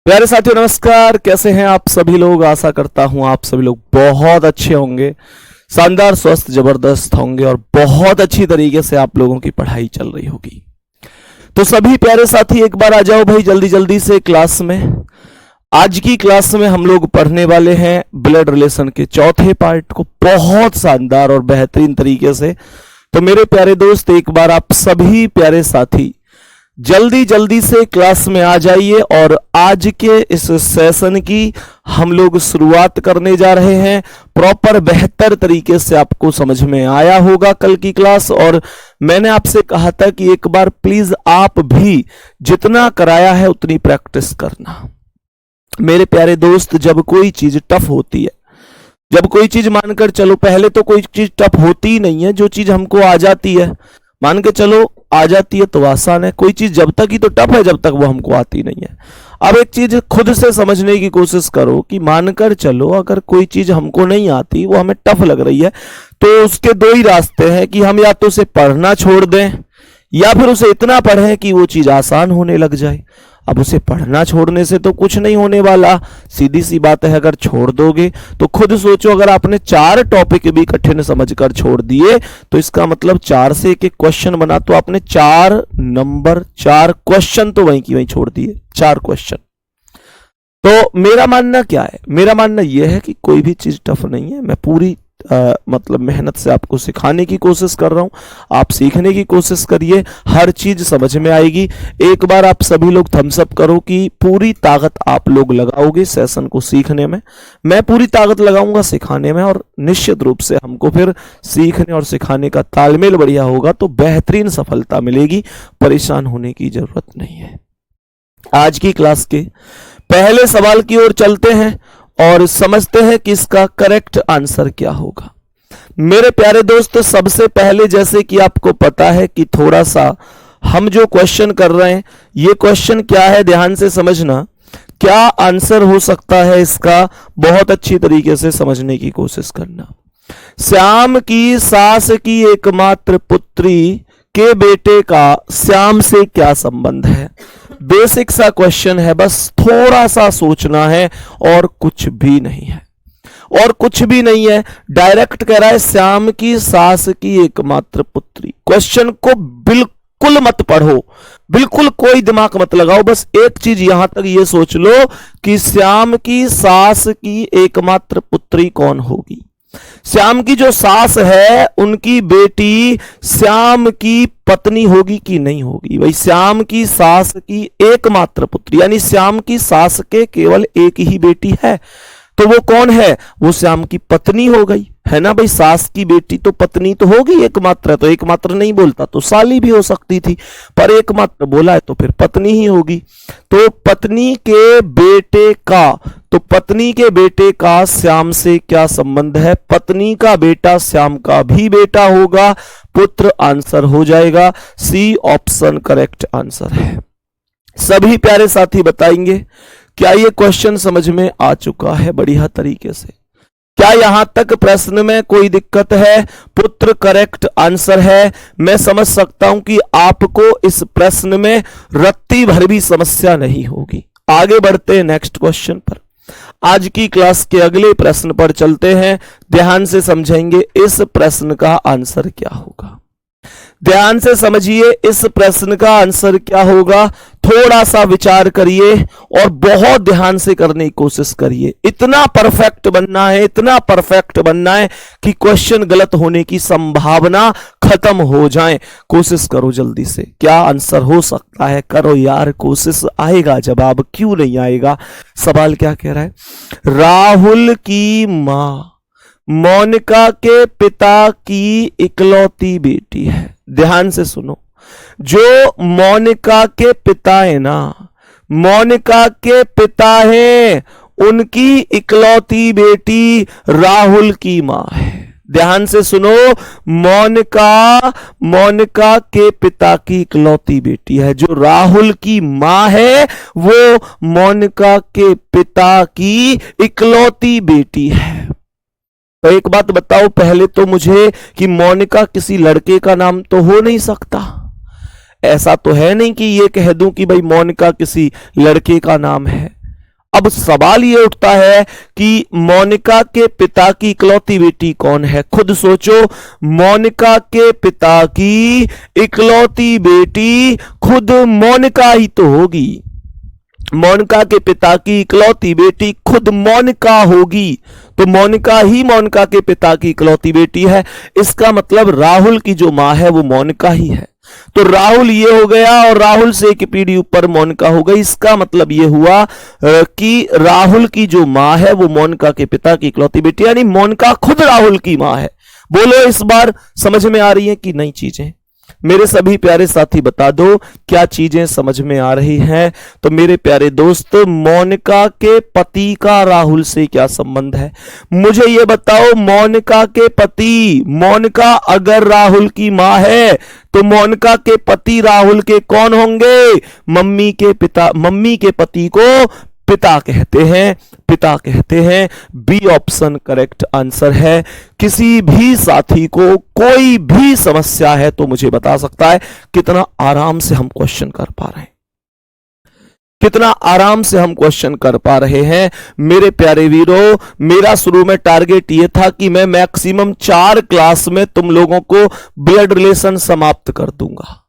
प्यारे साथियों नमस्कार। कैसे हैं आप सभी लोग। आशा करता हूं आप सभी लोग बहुत अच्छे होंगे, शानदार, स्वस्थ, जबरदस्त होंगे और बहुत अच्छी तरीके से आप लोगों की पढ़ाई चल रही होगी। तो सभी प्यारे साथी एक बार आ जाओ भाई जल्दी जल्दी से क्लास में। आज की क्लास में हम लोग पढ़ने वाले हैं ब्लड रिलेशन के चौथे पार्ट को बहुत शानदार और बेहतरीन तरीके से। तो मेरे प्यारे दोस्त एक बार आप सभी प्यारे साथी जल्दी जल्दी से क्लास में आ जाइए और आज के इस सेशन की हम लोग शुरुआत करने जा रहे हैं। प्रॉपर बेहतर तरीके से आपको समझ में आया होगा कल की क्लास, और मैंने आपसे कहा था कि एक बार प्लीज आप भी जितना कराया है उतनी प्रैक्टिस करना। मेरे प्यारे दोस्त, जब कोई चीज टफ होती है, जब कोई चीज मानकर चलो, पहले तो कोई चीज टफ होती ही नहीं है, जो चीज हमको आ जाती है मान के चलो आ जाती है तो आसान है। कोई चीज जब तक ही तो टफ है जब तक वो हमको आती नहीं है। अब एक चीज खुद से समझने की कोशिश करो कि मानकर चलो अगर कोई चीज हमको नहीं आती, वो हमें टफ लग रही है, तो उसके दो ही रास्ते हैं कि हम या तो उसे पढ़ना छोड़ दें या फिर उसे इतना पढ़ें कि वो चीज आसान होने लग जाए। अब उसे पढ़ना छोड़ने से तो कुछ नहीं होने वाला, सीधी सी बात है। अगर छोड़ दोगे तो खुद सोचो, अगर आपने 4 टॉपिक भी कठिन समझकर छोड़ दिए तो इसका मतलब 4 से एक क्वेश्चन बना, तो आपने 4 नंबर 4 क्वेश्चन तो वहीं की वहीं छोड़ दिए, 4 क्वेश्चन। तो मेरा मानना क्या है? मेरा मानना यह है कि कोई भी चीज टफ नहीं है। मैं पूरी मतलब मेहनत से आपको सिखाने की कोशिश कर रहा हूं, आप सीखने की कोशिश करिए, हर चीज समझ में आएगी। एक बार आप सभी लोग थम्स अप करो कि पूरी ताकत आप लोग लगाओगे सेशन को सीखने में। मैं पूरी ताकत लगाऊंगा सिखाने में, और निश्चित रूप से हमको फिर सीखने और सिखाने का तालमेल बढ़िया होगा तो बेहतरीन सफलता मिलेगी। परेशान होने की जरूरत नहीं है। आज की क्लास के पहले सवाल की ओर चलते हैं और समझते हैं कि इसका करेक्ट आंसर क्या होगा। मेरे प्यारे दोस्त, सबसे पहले जैसे कि आपको पता है कि थोड़ा सा हम जो क्वेश्चन कर रहे हैं, ये क्वेश्चन क्या है ध्यान से समझना। क्या आंसर हो सकता है इसका, बहुत अच्छी तरीके से समझने की कोशिश करना। श्याम की सास की एकमात्र पुत्री के बेटे का श्याम से क्या संबंध है? बेसिक सा क्वेश्चन है, बस थोड़ा सा सोचना है और कुछ भी नहीं है, और कुछ भी नहीं है। डायरेक्ट कह रहा है श्याम की सास की एकमात्र पुत्री। क्वेश्चन को बिल्कुल मत पढ़ो, बिल्कुल कोई दिमाग मत लगाओ, बस एक चीज यहां तक ये सोच लो कि श्याम की सास की एकमात्र पुत्री कौन होगी। श्याम की जो सास है उनकी बेटी श्याम की पत्नी होगी कि नहीं होगी? भाई श्याम की सास की एकमात्र पुत्री यानी श्याम की सास के केवल एक ही बेटी है, तो वो कौन है? वो श्याम की पत्नी हो गई, है ना भाई। सास की बेटी तो पत्नी तो होगी, एकमात्र है तो एकमात्र नहीं बोलता तो साली भी हो सकती थी, पर एकमात्र बोला है तो फिर पत्नी ही होगी। तो पत्नी के बेटे का, तो पत्नी के बेटे का श्याम से क्या संबंध है? पत्नी का बेटा श्याम का भी बेटा होगा, पुत्र आंसर हो जाएगा। सी ऑप्शन करेक्ट आंसर है। सभी प्यारे साथी बताएंगे क्या ये क्वेश्चन समझ में आ चुका है बढ़िया तरीके से? क्या यहां तक प्रश्न में कोई दिक्कत है? पुत्र करेक्ट आंसर है। मैं समझ सकता हूं कि आपको इस प्रश्न में रत्ती भर भी समस्या नहीं होगी। आगे बढ़ते हैं नेक्स्ट क्वेश्चन पर। आज की क्लास के अगले प्रश्न पर चलते हैं। ध्यान से समझेंगे इस प्रश्न का आंसर क्या होगा। ध्यान से समझिए इस प्रश्न का आंसर क्या होगा। थोड़ा सा विचार करिए और बहुत ध्यान से करने की कोशिश करिए। इतना परफेक्ट बनना है, इतना परफेक्ट बनना है कि क्वेश्चन गलत होने की संभावना खत्म हो जाए। कोशिश करो जल्दी से। क्या आंसर हो सकता है? करो यार कोशिश, आएगा जवाब, क्यों नहीं आएगा। सवाल क्या कह रहा है? राहुल की मां मोनिका के पिता की इकलौती बेटी है। ध्यान से सुनो, जो मोनिका के पिता है ना, मोनिका के पिता है, उनकी इकलौती बेटी राहुल की मां है। ध्यान से सुनो, मोनिका के पिता की इकलौती बेटी है। जो राहुल की मां है वो मोनिका के पिता की इकलौती बेटी है। तो एक बात बताओ पहले तो मुझे कि मोनिका किसी लड़के का नाम तो हो नहीं सकता। ऐसा तो है नहीं कि ये कह दूं कि भाई मोनिका किसी लड़के का नाम है। अब सवाल ये उठता है कि मोनिका के पिता की इकलौती बेटी कौन है? खुद सोचो, मोनिका के पिता की इकलौती बेटी खुद मोनिका ही तो होगी। मोनिका के पिता की इकलौती बेटी खुद मोनिका होगी, तो मोनिका ही मोनिका के पिता की इकलौती बेटी है। इसका मतलब राहुल की जो मां है वो मोनिका ही है। तो राहुल ये हो गया और राहुल से एक पीढ़ी ऊपर मोनिका हो गई। इसका मतलब ये हुआ कि राहुल की जो मां है वो मोनिका के पिता की इकलौती बेटी, यानी मोनिका खुद राहुल की मां है। बोलो इस बार समझ में आ रही है कि नहीं चीजें? मेरे सभी प्यारे साथी बता दो क्या चीजें समझ में आ रही हैं? तो मेरे प्यारे दोस्त, मोनिका के पति का राहुल से क्या संबंध है? मुझे ये बताओ, मोनिका के पति, मोनिका अगर राहुल की मां है तो मोनिका के पति राहुल के कौन होंगे? मम्मी के पिता। मम्मी के पति को पिता कहते हैं, पिता कहते हैं। बी ऑप्शन करेक्ट आंसर है। किसी भी साथी को कोई भी समस्या है तो मुझे बता सकता है। कितना आराम से हम क्वेश्चन कर पा रहे हैं, कितना आराम से हम क्वेश्चन कर पा रहे हैं। मेरे प्यारे वीरों, मेरा शुरू में टारगेट ये था कि मैं मैक्सिमम 4 क्लास में तुम लोगों को ब्लड रिलेशन समाप्त कर दूंगा,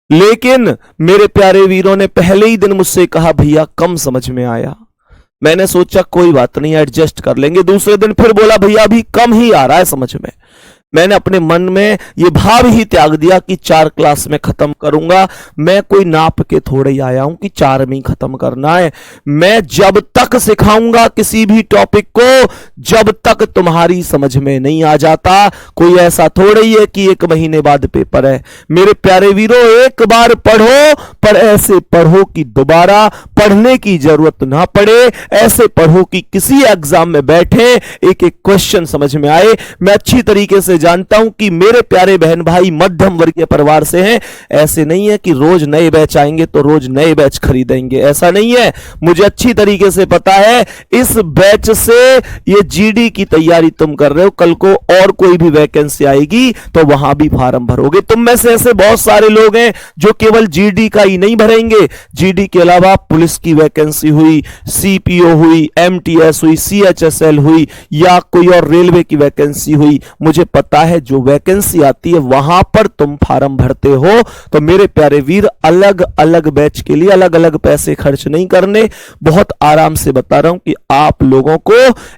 लेकिन मेरे प्यारे वीरों ने पहले ही दिन मुझसे कहा भैया कम समझ में आया। मैंने सोचा कोई बात नहीं, एडजस्ट कर लेंगे। दूसरे दिन फिर बोला भैया अभी कम ही आ रहा है समझ में। मैंने अपने मन में ये भाव ही त्याग दिया कि 4 क्लास में खत्म करूंगा। मैं कोई नाप के थोड़े ही आया हूं कि 4 में ही खत्म करना है। मैं जब तक सिखाऊंगा किसी भी टॉपिक को, जब तक तुम्हारी समझ में नहीं आ जाता, कोई ऐसा थोड़ा ही है कि 1 महीने बाद पेपर है। मेरे प्यारे वीरों, एक बार पढ़ो, पर ऐसे पढ़ो कि दोबारा पढ़ने की जरूरत ना पड़े। ऐसे पढ़ो कि किसी एग्जाम में बैठे एक एक क्वेश्चन समझ में आए। मैं अच्छी तरीके से जानता हूं कि मेरे प्यारे बहन भाई मध्यम वर्गीय परिवार से हैं। ऐसे नहीं है कि रोज नए बैच आएंगे तो रोज नए बैच खरीदेंगे, ऐसा नहीं है। मुझे अच्छी तरीके से पता है इस बैच से ये जीडी की तैयारी तुम कर रहे हो, कल को और कोई भी वैकेंसी आएगी तो वहां भी फार्म भरोगे। तुम में से ऐसे बहुत सारे लोग हैं जो केवल जीडी का ही नहीं भरेंगे, जीडी के अलावा पुलिस की वैकेंसी हुई, सीपीओ हुई, एमटीएस हुई, सीएचएसएल हुई, या कोई और रेलवे की वैकेंसी हुई। मुझे पता है जो वैकेंसी आती है वहां पर तुम फार्म भरते हो। तो मेरे प्यारे वीर, अलग अलग बैच के लिए अलग अलग पैसे खर्च नहीं करने। बहुत आराम से बता रहा हूं कि आप लोगों को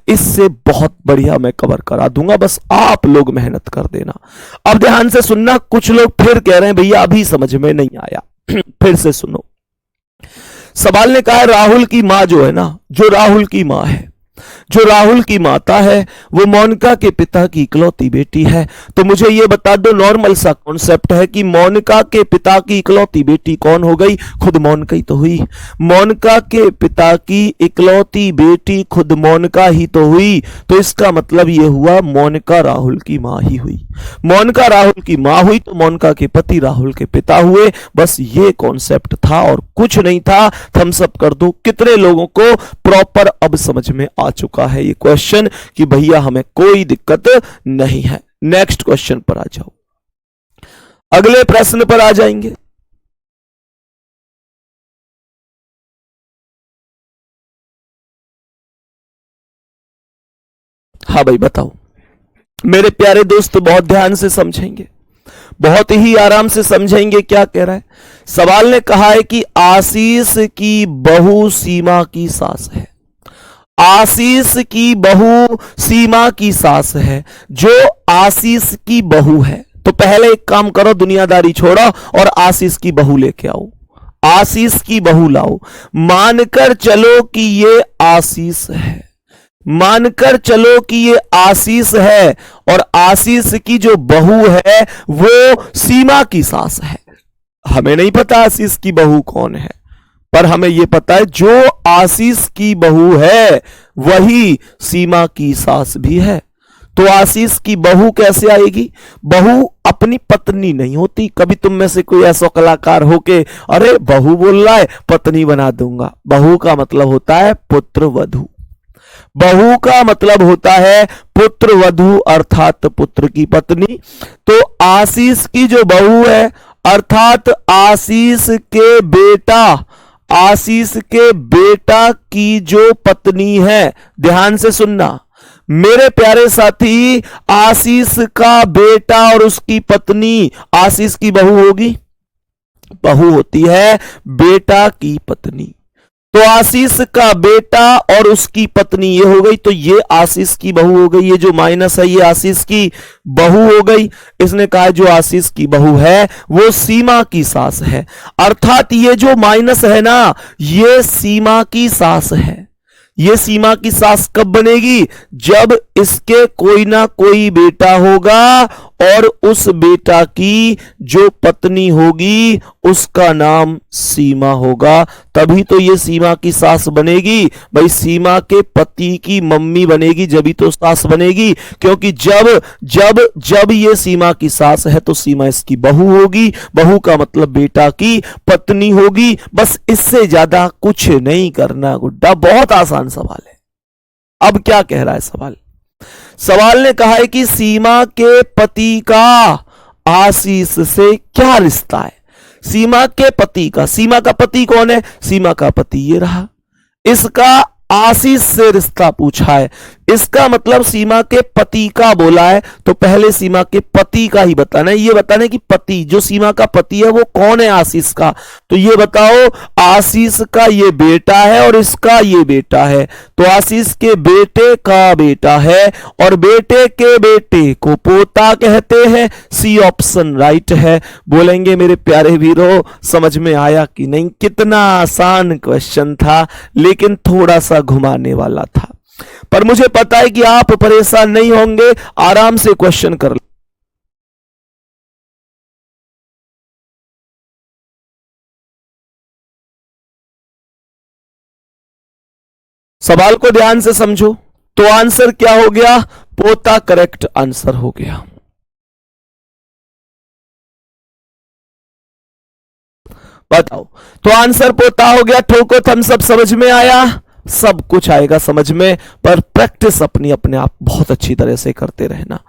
इससे बहुत बढ़िया मैं कवर करा दूंगा, बस आप लोग मेहनत कर देना। अब ध्यान से सुनना, कुछ लोग फिर कह रहे हैं भैया अभी समझ में नहीं आया। फिर से सुनो, सवाल ने कहा राहुल की मां जो है ना, जो राहुल की मां है, जो राहुल की माता है वो मोनिका के पिता की इकलौती बेटी है। तो मुझे ये बता दो, नॉर्मल सा कॉन्सेप्ट है कि मोनिका के पिता की इकलौती बेटी कौन हो गई? खुद मोनिका ही तो हुई। मोनिका के पिता की इकलौती बेटी खुद मोनिका ही तो हुई। तो इसका मतलब ये हुआ मोनिका राहुल की मां ही हुई। मोनिका राहुल की मां हुई तो मोनिका के पति राहुल के पिता हुए। बस ये कॉन्सेप्ट था और कुछ नहीं था। थम्स अप कर दो। कितने लोगों को प्रॉपर अब समझ में आ चुका है ये क्वेश्चन कि भैया हमें कोई दिक्कत नहीं है? नेक्स्ट क्वेश्चन पर आ जाओ, अगले प्रश्न पर आ जाएंगे। हाँ भाई बताओ। मेरे प्यारे दोस्त बहुत ध्यान से समझेंगे, बहुत ही आराम से समझेंगे क्या कह रहा है। सवाल ने कहा है कि आशीष की बहू सीमा की सास है। आशीष की बहू सीमा की सास है। जो आशीष की बहू है, तो पहले एक काम करो, दुनियादारी छोड़ो और आशीष की बहू लेके आओ। आशीष की बहू लाओ। मानकर चलो कि ये आशीष है, मानकर चलो कि ये आशीष है और आशीष की जो बहू है वो सीमा की सास है। हमें नहीं पता आशीष की बहू कौन है, पर हमें यह पता है जो आशीष की बहू है वही सीमा की सास भी है। तो आशीष की बहू कैसे आएगी? बहू अपनी पत्नी नहीं होती। कभी तुम में से कोई ऐसा कलाकार हो के अरे बहू बोल रहा है पत्नी बना दूंगा। बहू का मतलब होता है पुत्र वधू। बहू का मतलब होता है पुत्र वधू, अर्थात पुत्र की पत्नी। तो आशीष की जो बहू है, अर्थात आशीष के बेटा, आशीष के बेटा की जो पत्नी है, ध्यान से सुनना मेरे प्यारे साथी, आशीष का बेटा और उसकी पत्नी, आशीष की बहू होगी, बहू होती है बेटा की पत्नी। तो आशीष का बेटा और उसकी पत्नी ये हो गई, तो ये आशीष की बहू हो गई, ये जो माइनस है ये आशीष की बहू हो गई। इसने कहा जो आशीष की बहू है वो सीमा की सास है, अर्थात ये जो माइनस है ना ये सीमा की सास है। ये सीमा की सास कब बनेगी? जब इसके कोई ना कोई बेटा होगा और उस बेटा की जो पत्नी होगी उसका नाम सीमा होगा, तभी तो ये सीमा की सास बनेगी। भाई सीमा के पति की मम्मी बनेगी जब तो सास बनेगी, क्योंकि जब जब जब ये सीमा की सास है तो सीमा इसकी बहू होगी, बहू का मतलब बेटा की पत्नी होगी। बस इससे ज्यादा कुछ नहीं करना गुड्डा, बहुत आसान सवाल है। अब क्या कह रहा है सवाल? सवाल ने कहा है कि सीमा के पति का आशीष से क्या रिश्ता है? सीमा के पति का, सीमा का पति कौन है? सीमा का पति ये रहा, इसका आशीष से रिश्ता पूछा है, इसका मतलब सीमा के पति का बोला है तो पहले सीमा के पति का ही बताना है। ये बताना है कि पति जो सीमा का पति है वो कौन है आशीष का। तो ये बताओ आशीष का ये बेटा है और इसका ये बेटा है, तो आशीष के बेटे का बेटा है और बेटे के बेटे को पोता कहते हैं। सी ऑप्शन राइट है। बोलेंगे मेरे प्यारे वीरों समझ में आया कि नहीं? कितना आसान क्वेश्चन था लेकिन थोड़ा सा घुमाने वाला था, पर मुझे पता है कि आप परेशान नहीं होंगे, आराम से क्वेश्चन कर ले। सवाल को ध्यान से समझो। तो आंसर क्या हो गया? पोता करेक्ट आंसर हो गया। बताओ, तो आंसर पोता हो गया। ठोको थम्स अप, समझ में आया? सब कुछ आएगा समझ में, पर प्रैक्टिस अपनी अपने आप बहुत अच्छी तरह से करते रहना।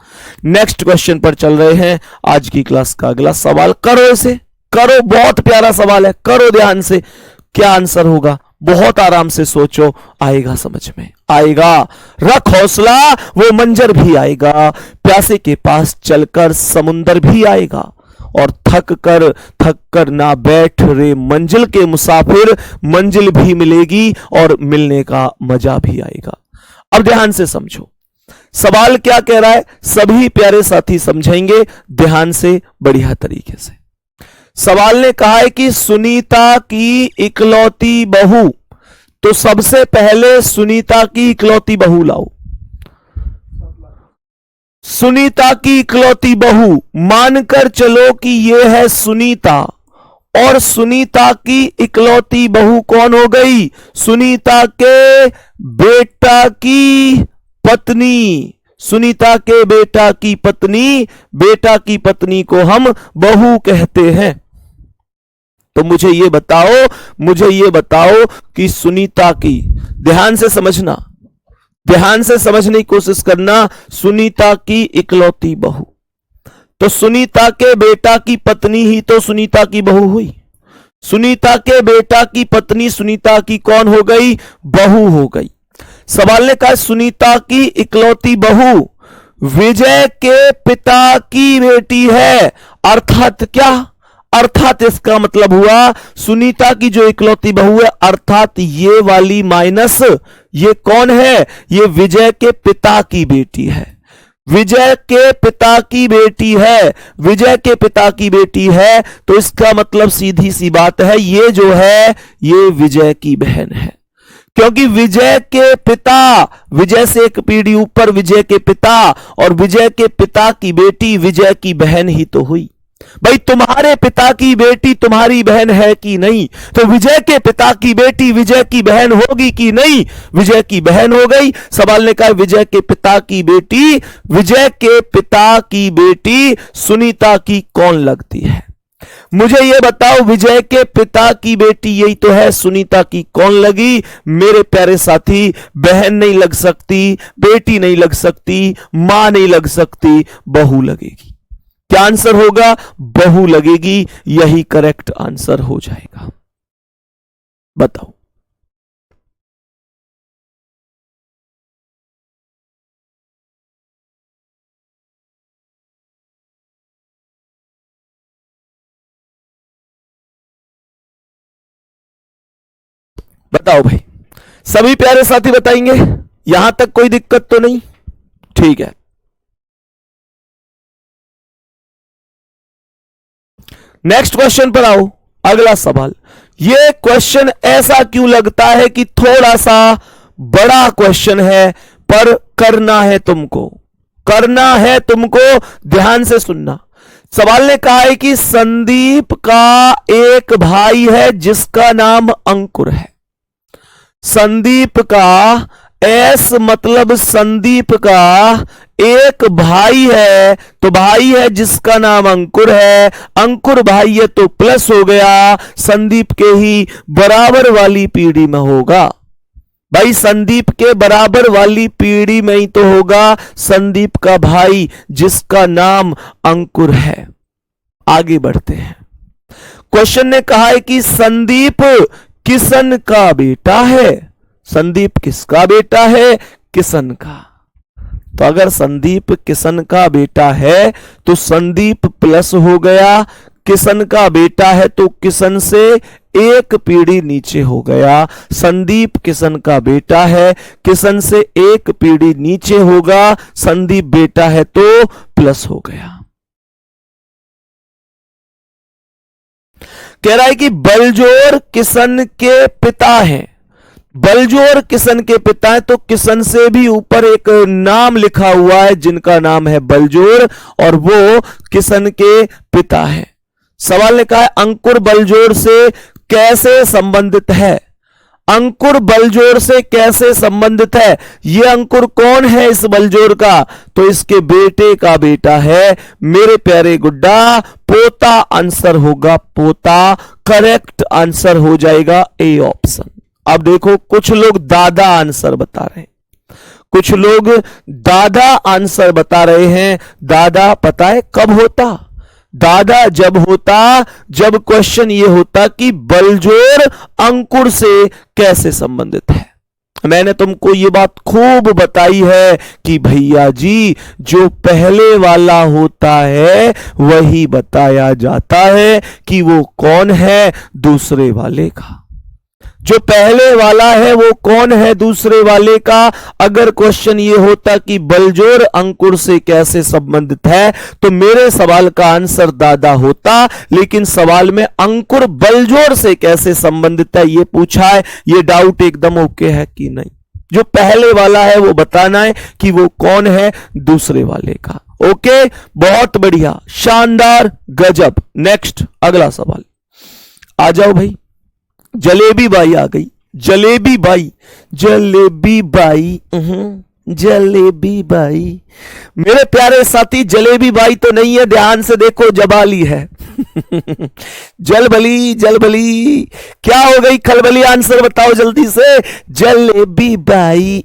नेक्स्ट क्वेश्चन पर चल रहे हैं। आज की क्लास का अगला सवाल करो, इसे करो, बहुत प्यारा सवाल है, करो ध्यान से। क्या आंसर होगा? बहुत आराम से सोचो, आएगा समझ में आएगा। रख हौसला, वो मंजर भी आएगा। प्यासे के पास चलकर समुंदर भी आएगा और थक कर ना बैठ रे मंजिल के मुसाफिर, मंजिल भी मिलेगी और मिलने का मजा भी आएगा। अब ध्यान से समझो सवाल क्या कह रहा है, सभी प्यारे साथी समझेंगे ध्यान से बढ़िया तरीके से। सवाल ने कहा है कि सुनीता की इकलौती बहू, तो सबसे पहले सुनीता की इकलौती बहू लाओ। सुनीता की इकलौती बहू, मानकर चलो कि यह है सुनीता, और सुनीता की इकलौती बहू कौन हो गई? सुनीता के बेटा की पत्नी। सुनीता के बेटा की पत्नी, बेटा की पत्नी को हम बहू कहते हैं। तो मुझे ये बताओ कि सुनीता की, ध्यान से समझना, ध्यान से समझने की कोशिश करना, सुनीता की इकलौती बहू, तो सुनीता के बेटा की पत्नी ही तो सुनीता की बहू हुई। सुनीता के बेटा की पत्नी सुनीता की कौन हो गई? बहू हो गई। सवाल ने कहा सुनीता की इकलौती बहू विजय के पिता की बेटी है, अर्थात क्या? अर्थात इसका मतलब हुआ सुनीता की जो इकलौती बहू है, अर्थात ये वाली माइनस ये कौन है? ये विजय के पिता की बेटी है। विजय के पिता की बेटी है, विजय के पिता की बेटी है, तो इसका मतलब सीधी सी बात है ये जो है ये विजय की बहन है, क्योंकि विजय के पिता, विजय से एक पीढ़ी ऊपर विजय के पिता, और विजय के पिता की बेटी विजय की बहन ही तो हुई। भाई तुम्हारे पिता की बेटी तुम्हारी बहन है कि नहीं? तो विजय के पिता की बेटी विजय की बहन होगी कि नहीं? विजय की बहन हो गई। सवाल ने कहा विजय के पिता की बेटी, विजय के पिता की बेटी सुनीता की कौन लगती है? मुझे यह बताओ, विजय के पिता की बेटी यही तो है, सुनीता की कौन लगी? मेरे प्यारे साथी, बहन नहीं लग सकती, बेटी नहीं लग सकती, मां नहीं लग सकती, बहू लगेगी। क्या आंसर होगा? बहू लगेगी। यही करेक्ट आंसर हो जाएगा। बताओ। बताओ भाई, सभी प्यारे साथी बताएंगे? यहां तक कोई दिक्कत तो नहीं? ठीक है, नेक्स्ट क्वेश्चन पर आओ। अगला सवाल, यह क्वेश्चन ऐसा क्यों लगता है कि थोड़ा सा बड़ा क्वेश्चन है, पर करना है तुमको, करना है तुमको, ध्यान से सुनना। सवाल ने कहा है कि संदीप का एक भाई है जिसका नाम अंकुर है। संदीप का, एस मतलब संदीप का एक भाई है, तो भाई है जिसका नाम अंकुर है। अंकुर भाई है तो प्लस हो गया, संदीप के ही बराबर वाली पीढ़ी में होगा। भाई संदीप के बराबर वाली पीढ़ी में ही तो होगा संदीप का भाई जिसका नाम अंकुर है। आगे बढ़ते हैं। क्वेश्चन ने कहा है कि संदीप किशन का बेटा है। संदीप किसका बेटा है? किशन का। तो अगर संदीप किशन का बेटा है तो संदीप प्लस हो गया, किशन का बेटा है तो किशन से एक पीढ़ी नीचे हो गया। संदीप किशन का बेटा है, किशन से एक पीढ़ी नीचे होगा, संदीप बेटा है तो प्लस हो गया। कह रहा है कि बलजोर किशन के पिता हैं। बलजोर किशन के पिता है तो किशन से भी ऊपर एक नाम लिखा हुआ है जिनका नाम है बलजोर, और वो किशन के पिता है। सवाल ने कहा है अंकुर बलजोर से कैसे संबंधित है? अंकुर बलजोर से कैसे संबंधित है? ये अंकुर कौन है इस बलजोर का? तो इसके बेटे का बेटा है। मेरे प्यारे गुड्डा, पोता आंसर होगा, पोता। करेक्ट आंसर हो जाएगा ए ऑप्शन। अब देखो, कुछ लोग दादा आंसर बता रहे हैं, कुछ लोग दादा आंसर बता रहे हैं। दादा पता है कब होता? दादा जब होता जब क्वेश्चन ये होता कि बलजोर अंकुर से कैसे संबंधित है। मैंने तुमको ये बात खूब बताई है कि भैया जी, जो पहले वाला होता है वही बताया जाता है कि वो कौन है दूसरे वाले का। जो पहले वाला है वो कौन है दूसरे वाले का। अगर क्वेश्चन ये होता कि बलजोर अंकुर से कैसे संबंधित है तो मेरे सवाल का आंसर दादा होता, लेकिन सवाल में अंकुर बलजोर से कैसे संबंधित है ये पूछा है। ये डाउट एकदम ओके है कि नहीं? जो पहले वाला है वो बताना है कि वो कौन है दूसरे वाले का। ओके, बहुत बढ़िया, शानदार, गजब। नेक्स्ट अगला सवाल आ जाओ भाई। जलेबी बाई आ गई। Jalebi by, jalebi by, jalebi by. मेरे प्यारे साथी, जलेबी बाई तो नहीं है, ध्यान से देखो, जबाली है। जलबली, जलबली क्या हो गई? खलबली आंसर बताओ जल्दी से। Jalebi by,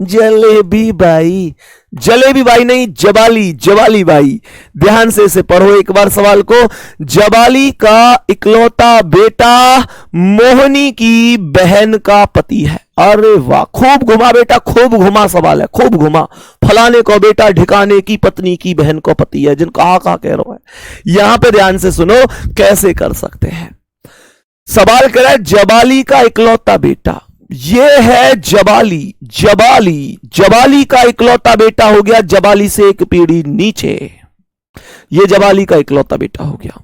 jalebi by. Jalebi by नहीं, जबाली, जबाली बाई। ध्यान से इसे पढ़ो एक बार सवाल को। जबाली का इकलौता बेटा मोहनी की बहन का पति है। अरे वाह, खूब घुमा बेटा, खूब घुमा सवाल है, खूब घुमा। फलाने को बेटा ढिकाने की पत्नी की बहन को पति है, जिनका कहा कह रहा है। यहां पे ध्यान से सुनो कैसे कर सकते हैं। सवाल कह रहा है जबाली का इकलौता बेटा, ये है जबाली। जबाली, जबाली का इकलौता बेटा हो गया, जबाली से एक पीढ़ी नीचे, ये जबाली का इकलौता बेटा हो गया।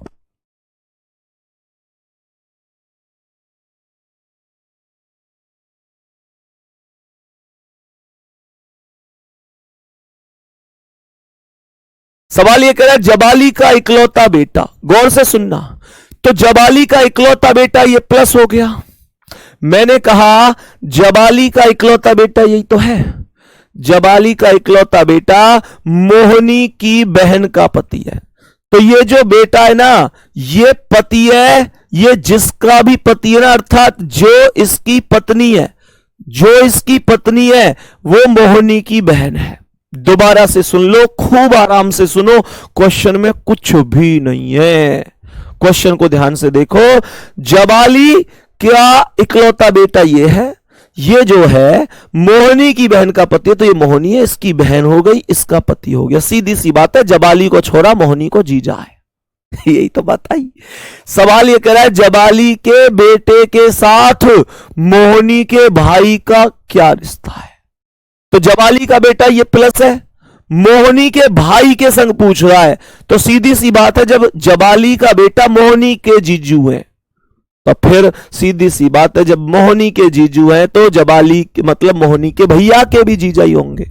सवाल ये कह रहा है जबाली का इकलौता बेटा, गौर से सुनना। तो जबाली का इकलौता बेटा ये प्लस हो गया। मैंने कहा जबाली का इकलौता बेटा यही तो है। जबाली का इकलौता बेटा मोहनी की बहन का पति है। तो ये जो बेटा है ना, ये पति है, ये जिसका भी पति है ना, अर्थात जो इसकी पत्नी है, जो इसकी पत्नी है वो मोहनी की बहन है। दोबारा से सुन लो, खूब आराम से सुनो, क्वेश्चन में कुछ भी नहीं है। क्वेश्चन को ध्यान से देखो। जबाली क्या इकलौता बेटा ये है? ये जो है मोहिनी की बहन का पति है, तो ये मोहिनी है, इसकी बहन हो गई, इसका पति हो गया। सीधी सी बात है, जबाली को छोड़ा, मोहिनी को जीजा है। यही तो बात आई। सवाल ये कह रहा है जबाली के बेटे के साथ मोहिनी के भाई का क्या रिश्ता है? तो जबाली का बेटा ये प्लस है, मोहिनी के भाई के संग पूछ रहा है, तो सीधी सी बात है, जब जबाली का बेटा मोहिनी के जीजू है, तो फिर सीधी सी बात है, जब मोहिनी के जीजू है तो जबाली मतलब मोहिनी के भैया के भी जीजा ही होंगे,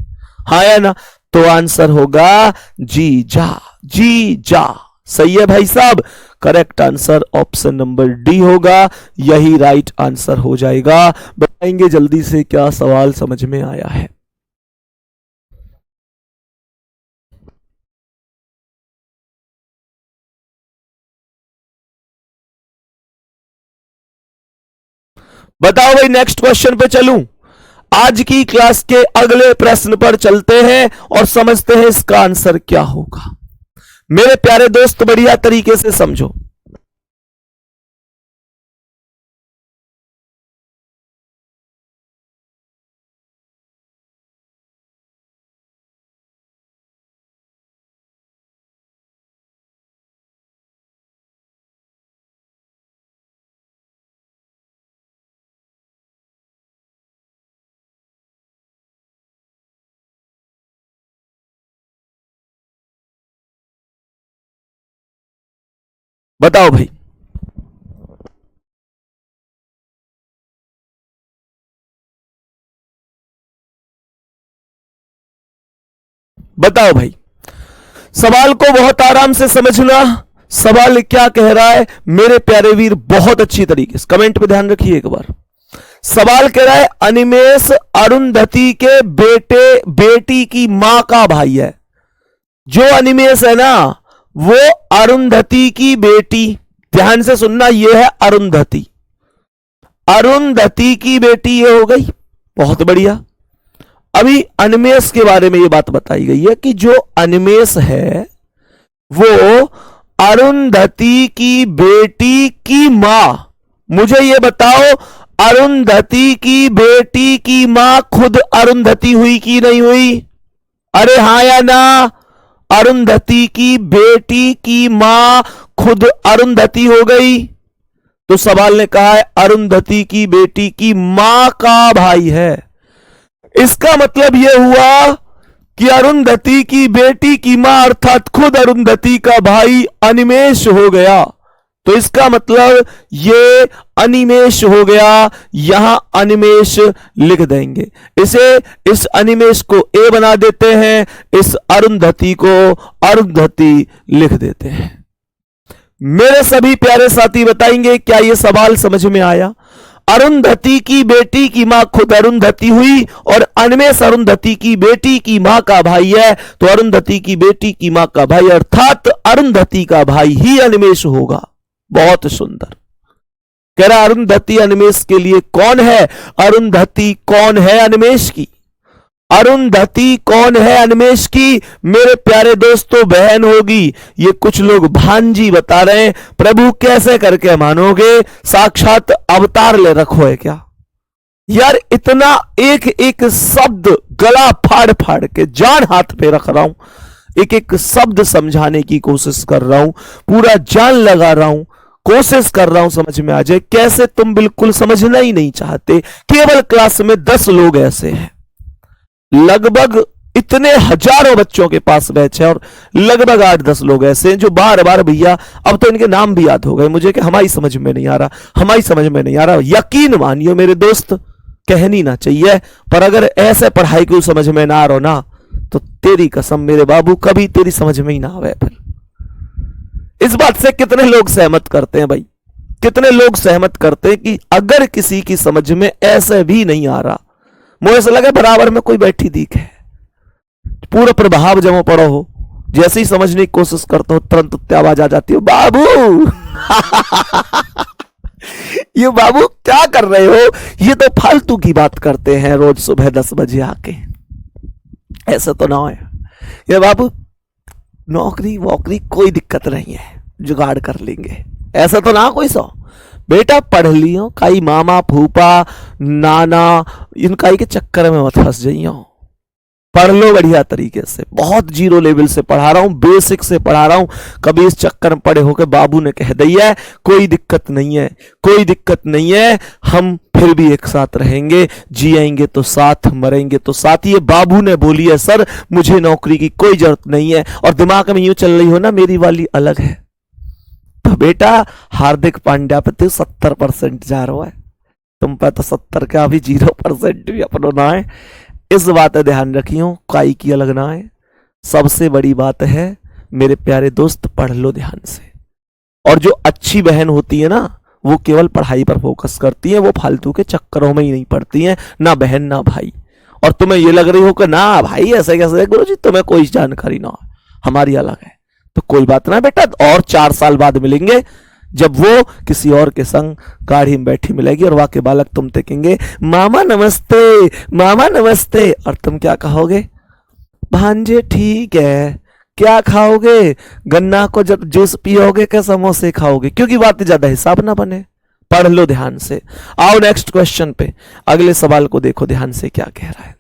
हाँ या ना? तो आंसर होगा जीजा। जीजा सही है भाई साहब। Correct answer option number D होगा, यही राइट आंसर हो जाएगा। बताएंगे जल्दी से क्या सवाल समझ में आया है। बताओ भाई, नेक्स्ट क्वेश्चन पे चलूं? आज की क्लास के अगले प्रश्न पर चलते हैं और समझते हैं इसका आंसर क्या होगा। मेरे प्यारे दोस्त बढ़िया तरीके से समझो। बताओ भाई, बताओ भाई, सवाल को बहुत आराम से समझना। सवाल क्या कह रहा है मेरे प्यारे वीर, बहुत अच्छी तरीके से कमेंट पे ध्यान रखिए एक बार। सवाल कह रहा है अनिमेष अरुंधति के बेटी की मां का भाई है। जो अनिमेष है ना वो अरुंधति की बेटी, ध्यान से सुनना, ये है अरुंधति, अरुंधति की बेटी ये हो गई। बहुत बढ़िया। अभी अनिमेष के बारे में ये बात बताई गई है कि जो अनिमेष है वो अरुंधति की बेटी की मां। मुझे ये बताओ, अरुंधति की बेटी की मां खुद अरुंधति हुई कि नहीं हुई? अरे हाँ या ना? अरुंधति की बेटी की मां खुद अरुंधति हो गई। तो सवाल ने कहा है अरुंधति की बेटी की मां का भाई है। इसका मतलब यह हुआ कि अरुंधति की बेटी की मां अर्थात खुद अरुंधति का भाई अनिमेष हो गया। तो इसका मतलब ये अनिमेष हो गया। यहां अनिमेष लिख देंगे, इस अनिमेष को ए बना देते हैं, इस अरुंधति को अरुंधति लिख देते हैं। मेरे सभी प्यारे साथी बताएंगे क्या यह सवाल समझ में आया? अरुंधति की बेटी की मां खुद अरुंधति हुई और अनिमेष अरुंधति की बेटी की मां का भाई है, तो अरुंधति की बेटी की मां का भाई अर्थात अरुंधति का भाई ही अनिमेष होगा। बहुत सुंदर। कह रहा अरुंधति अनिमेष के लिए कौन है? अरुंधति कौन है अनिमेष की? अरुंधति कौन है अनिमेष की? मेरे प्यारे दोस्तों बहन होगी। ये कुछ लोग भांजी बता रहे हैं। प्रभु कैसे करके मानोगे? साक्षात अवतार ले रखो है क्या यार? इतना एक एक शब्द गला फाड़ फाड़ के जान हाथ पे रख रहा हूं, एक एक शब्द समझाने की कोशिश कर रहा हूं, पूरा जान लगा रहा हूं, कोशिश कर रहा हूं समझ में आ जाए। कैसे तुम बिल्कुल समझना ही नहीं चाहते। केवल क्लास में 10 लोग ऐसे हैं, लगभग इतने हजारों बच्चों के पास बैच है और लगभग 8-10 लोग ऐसे हैं जो बार बार भैया, अब तो इनके नाम भी याद हो गए मुझे कि हमारी समझ में नहीं आ रहा, हमारी समझ में नहीं आ रहा। यकीन मानियो मेरे दोस्त, कहनी ना चाहिए, पर अगर ऐसे पढ़ाई को समझ में ना आ रहा ना तो तेरी कसम मेरे बाबू कभी तेरी समझ में ही ना आवे। फिर इस बात से कितने लोग सहमत करते हैं भाई? कितने लोग सहमत करते हैं कि अगर किसी की समझ में ऐसे भी नहीं आ रहा, मुझे ऐसा लगा बराबर में कोई बैठी दिख है, पूरा प्रभाव जमा पड़ो हो, जैसे ही समझने की कोशिश करता हो तुरंत आवाज आ जाती है, बाबू ये बाबू क्या कर रहे हो? ये तो फालतू की बात करते हैं रोज सुबह 10 बजे आके। ऐसा तो ना हो ये बाबू, नौकरी वोकरी कोई दिक्कत नहीं है, जुगाड़ कर लेंगे, ऐसा तो ना कोई सो। बेटा पढ़ लियो, काई मामा फूफा नाना इनका के चक्कर में मत फंस जाइयो। पढ़ लो बढ़िया तरीके से, बहुत जीरो लेवल से पढ़ा रहा हूं, बेसिक से पढ़ा रहा हूं। कभी इस चक्कर में पड़े होकर बाबू ने कह दिया कोई दिक्कत नहीं है, कोई दिक्कत नहीं है, हम फिर भी एक साथ रहेंगे, जिएंगे तो साथ, मरेंगे तो साथ। ये बाबू ने बोली है सर मुझे नौकरी की कोई जरूरत नहीं है, और दिमाग में यूं चल रही हो ना मेरी वाली अलग है, तो बेटा हार्दिक पांड्या पे तो 70% जा रहा है, तुम पे तो 70 का अभी 0% भी अपनो ना है। इस बात है ध्यान रखियो, काई की अलग ना है। सबसे बड़ी बात है मेरे प्यारे दोस्त, पढ़ लो ध्यान से। और जो अच्छी बहन होती है ना वो केवल पढ़ाई पर फोकस करती है, वो फालतू के चक्करों में ही नहीं पड़ती है, ना बहन ना भाई। और तुम्हें ये लग रही हो कि ना भाई ऐसे कैसे, गुरुजी तुम्हें कोई जानकारी ना हो, हमारी अलग है, तो कोई बात ना बेटा, और 4 साल बाद मिलेंगे जब वो किसी और के संग गाड़ी में बैठी मिलेगी और वाके बालक तुम देखेंगे मामा नमस्ते, मामा नमस्ते, और तुम क्या कहोगे, भांजे ठीक है, क्या खाओगे, गन्ना को जब जूस पियोगे क्या समोसे खाओगे, क्योंकि बातें ज्यादा हिसाब ना बने। पढ़ लो ध्यान से। आओ नेक्स्ट क्वेश्चन पे, अगले सवाल को देखो ध्यान से क्या कह रहा है।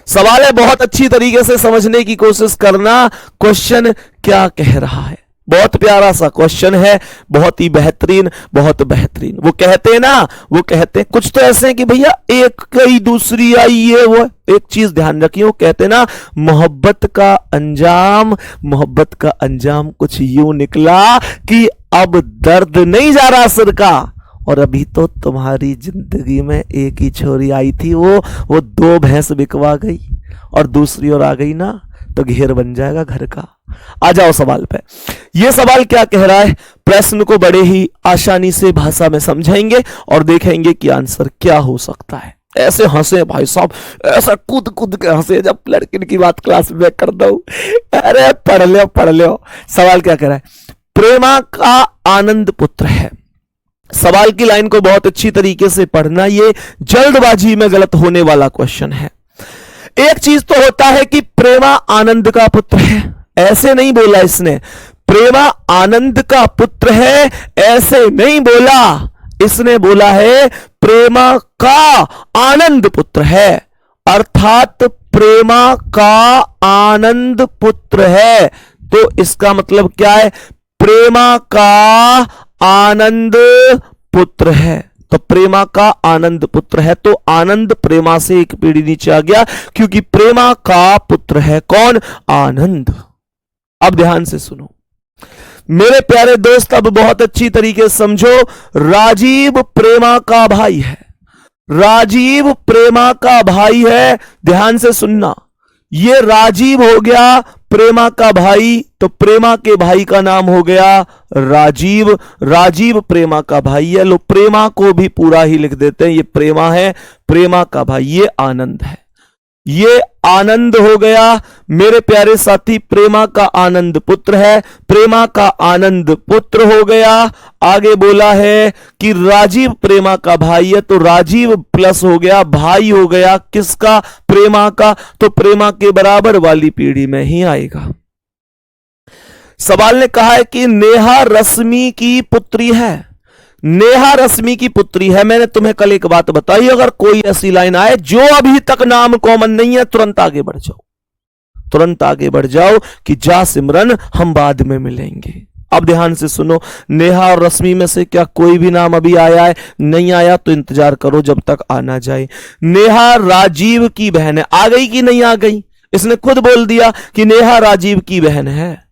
सवाल है बहुत अच्छी तरीके से समझने की कोशिश करना, क्वेश्चन क्या कह रहा है। बहुत प्यारा सा क्वेश्चन है, बहुत ही बेहतरीन, बहुत बेहतरीन। वो कहते हैं ना, वो कहते हैं कुछ तो ऐसे हैं कि भैया एक कई दूसरी आई, ये वो। एक चीज ध्यान रखियो, कहते ना मोहब्बत का अंजाम कुछ यूं निकला कि अब दर्द नहीं जा रहा सिर का, और अभी तो तुम्हारी जिंदगी में एक ही छोरी आई थी, वो 2 भैंस बिकवा गई और दूसरी और आ गई ना, तो घेर बन जाएगा घर का। आ जाओ सवाल पे। ये सवाल क्या कह रहा है, प्रश्न को बड़े ही आसानी से भाषा में समझेंगे और देखेंगे कि आंसर क्या हो सकता है। ऐसे हंसे भाई साहब, ऐसा कूद कूद के हंसे जब लड़की की बात क्लास में कर दो। अरे पढ़ लो। सवाल क्या कह रहा है, प्रेमा का आनंद पुत्र है। सवाल की लाइन को बहुत अच्छी तरीके से पढ़ना, ये जल्दबाजी में गलत होने वाला क्वेश्चन है। एक चीज तो होता है कि प्रेमा आनंद का पुत्र है, ऐसे नहीं बोला इसने, प्रेमा आनंद का पुत्र है ऐसे नहीं बोला, इसने बोला है प्रेमा का आनंद पुत्र है, अर्थात प्रेमा का आनंद पुत्र है। तो इसका मतलब क्या है, प्रेमा का आनंद पुत्र है, तो प्रेमा का आनंद पुत्र है, तो आनंद प्रेमा से एक पीढ़ी नीचे आ गया, क्योंकि प्रेमा का पुत्र है कौन, आनंद। अब ध्यान से सुनो मेरे प्यारे दोस्त, अब बहुत अच्छी तरीके से समझो। राजीव प्रेमा का भाई है, राजीव प्रेमा का भाई है, ध्यान से सुनना। ये राजीव हो गया प्रेमा का भाई, तो प्रेमा के भाई का नाम हो गया राजीव। राजीव प्रेमा का भाई है, लो प्रेमा को भी पूरा ही लिख देते हैं, ये प्रेमा है, प्रेमा का भाई ये आनंद है, ये आनंद हो गया मेरे प्यारे साथी, प्रेमा का आनंद पुत्र है, प्रेमा का आनंद पुत्र हो गया। आगे बोला है कि राजीव प्रेमा का भाई है, तो राजीव प्लस हो गया भाई हो गया किसका, प्रेमा का, तो प्रेमा के बराबर वाली पीढ़ी में ही आएगा। सवाल ने कहा है कि नेहा रश्मि की पुत्री है, नेहा रश्मि की पुत्री है। मैंने तुम्हें कल एक बात बताई, अगर कोई ऐसी लाइन आए जो अभी तक नाम कॉमन नहीं है, तुरंत आगे बढ़ जाओ, तुरंत आगे बढ़ जाओ कि जा सिमरन हम बाद में मिलेंगे। अब ध्यान से सुनो, नेहा और रश्मि में से क्या कोई भी नाम अभी आया है, नहीं आया तो इंतजार करो जब तक आना जाए। नेहा राजीव की बहन है, आ गई कि नहीं आ गई, इसने खुद बोल दिया कि नेहा राजीव की बहन है,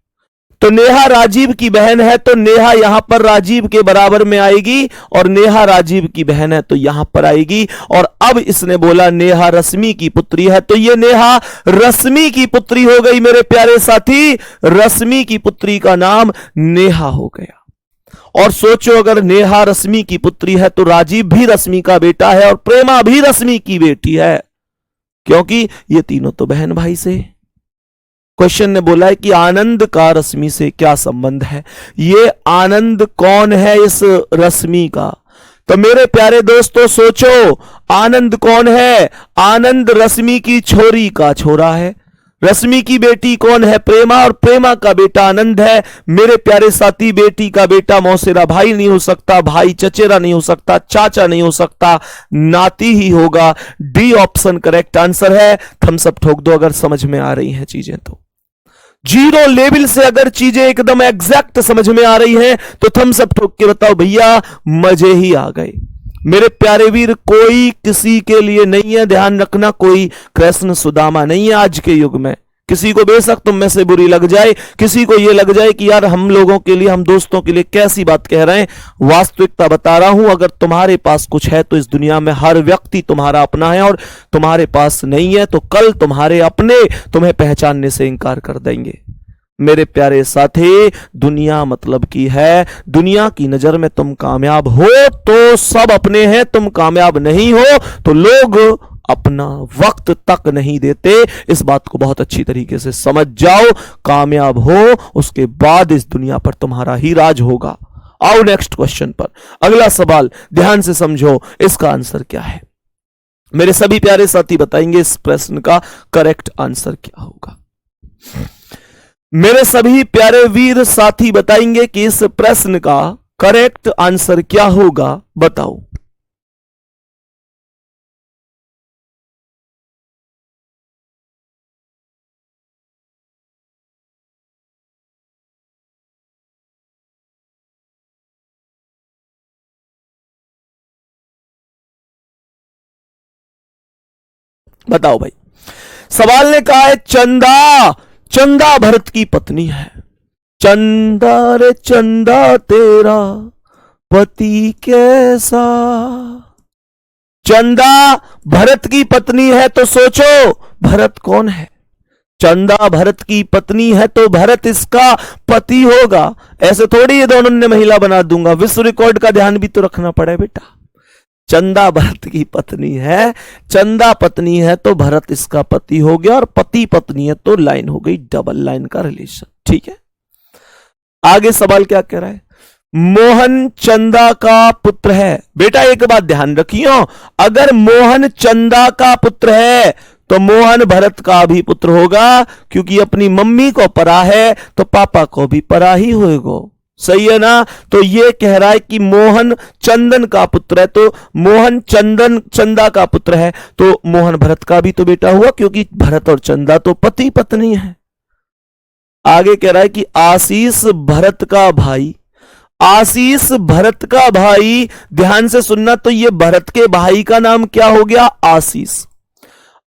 तो नेहा राजीव की बहन है, तो नेहा यहां पर राजीव के बराबर में आएगी, और नेहा राजीव की बहन है तो यहां पर आएगी। और अब इसने बोला नेहा रश्मि की पुत्री है, तो ये नेहा रश्मि की पुत्री हो गई मेरे प्यारे साथी, रश्मि की पुत्री का नाम नेहा हो गया। और सोचो अगर नेहा रश्मि की पुत्री है तो राजीव भी रश्मि का बेटा है और प्रेमा भी रश्मि की बेटी है, क्योंकि ये तीनों तो बहन भाई से। क्वेश्चन ने बोला है कि आनंद का रश्मि से क्या संबंध है, ये आनंद कौन है इस रश्मि का, तो मेरे प्यारे दोस्तों सोचो आनंद कौन है, आनंद रश्मि की छोरी का छोरा है, रश्मि की बेटी कौन है? प्रेमा, और प्रेमा का बेटा आनंद है। मेरे प्यारे साथी, बेटी का बेटा मौसेरा भाई नहीं हो सकता, भाई चचेरा नहीं हो सकता, चाचा नहीं हो सकता, नाती ही होगा। डी ऑप्शन करेक्ट आंसर है। थम्स अप ठोक दो अगर समझ में आ रही हैं चीजें तो। जीरो लेवल से अगर चीजें एकदम एग्जैक्ट समझ में आ रही हैं तो थम्स अप ठोक के बताओ भैया मजे ही आ गए। मेरे प्यारे वीर, कोई किसी के लिए नहीं है, ध्यान रखना, कोई कृष्ण सुदामा नहीं है आज के युग में। किसी को बेशक तुम में से बुरी लग जाए, किसी को यह लग जाए कि यार हम लोगों के लिए, हम दोस्तों के लिए कैसी बात कह रहे हैं, वास्तविकता बता रहा हूं। अगर तुम्हारे पास कुछ है तो इस दुनिया में हर व्यक्ति तुम्हारा अपना है, और तुम्हारे पास नहीं है तो कल तुम्हारे अपने तुम्हें पहचानने से इंकार कर देंगे। मेरे प्यारे साथी, दुनिया मतलब की है, दुनिया की नजर में तुम कामयाब हो तो सब अपने हैं, तुम कामयाब नहीं हो तो लोग अपना वक्त तक नहीं देते। इस बात को बहुत अच्छी तरीके से समझ जाओ। कामयाब हो उसके बाद इस दुनिया पर तुम्हारा ही राज होगा। आओ नेक्स्ट क्वेश्चन पर, अगला सवाल ध्यान से समझो, इसका आंसर क्या है? मेरे सभी प्यारे साथी बताएंगे इस प्रश्न का करेक्ट आंसर क्या होगा। मेरे सभी प्यारे वीर साथी बताएंगे कि इस प्रश्न का करेक्ट आंसर क्या होगा, बताओ। बताओ भाई। सवाल ने कहा है चंदा, चंदा भरत की पत्नी है। चंदा रे चंदा तेरा पति कैसा। चंदा भरत की पत्नी है तो सोचो भरत कौन है? चंदा भरत की पत्नी है तो भरत इसका पति होगा। ऐसे थोड़ी ये दोनों ने महिला बना दूंगा, विश्व रिकॉर्ड का ध्यान भी तो रखना पड़े बेटा। चंदा भरत की पत्नी है, चंदा पत्नी है तो भरत इसका पति हो गया, और पति पत्नी है तो लाइन हो गई, डबल लाइन का रिलेशन। ठीक है, आगे सवाल क्या कह रहा है? मोहन चंदा का पुत्र है। बेटा एक बात ध्यान रखियो, अगर मोहन चंदा का पुत्र है तो मोहन भरत का भी पुत्र होगा, क्योंकि अपनी मम्मी को परा है तो पापा को भी परा ही होगा। सही है ना? तो ये कह रहा है कि मोहन चंदन का पुत्र है, तो मोहन चंदन चंदा का पुत्र है तो मोहन भरत का भी तो बेटा हुआ, क्योंकि भरत और चंदा तो पति पत्नी है। आगे कह रहा है कि आशीष भरत का भाई। आशीष भरत का भाई, ध्यान से सुनना, तो ये भरत के भाई का नाम क्या हो गया? आशीष।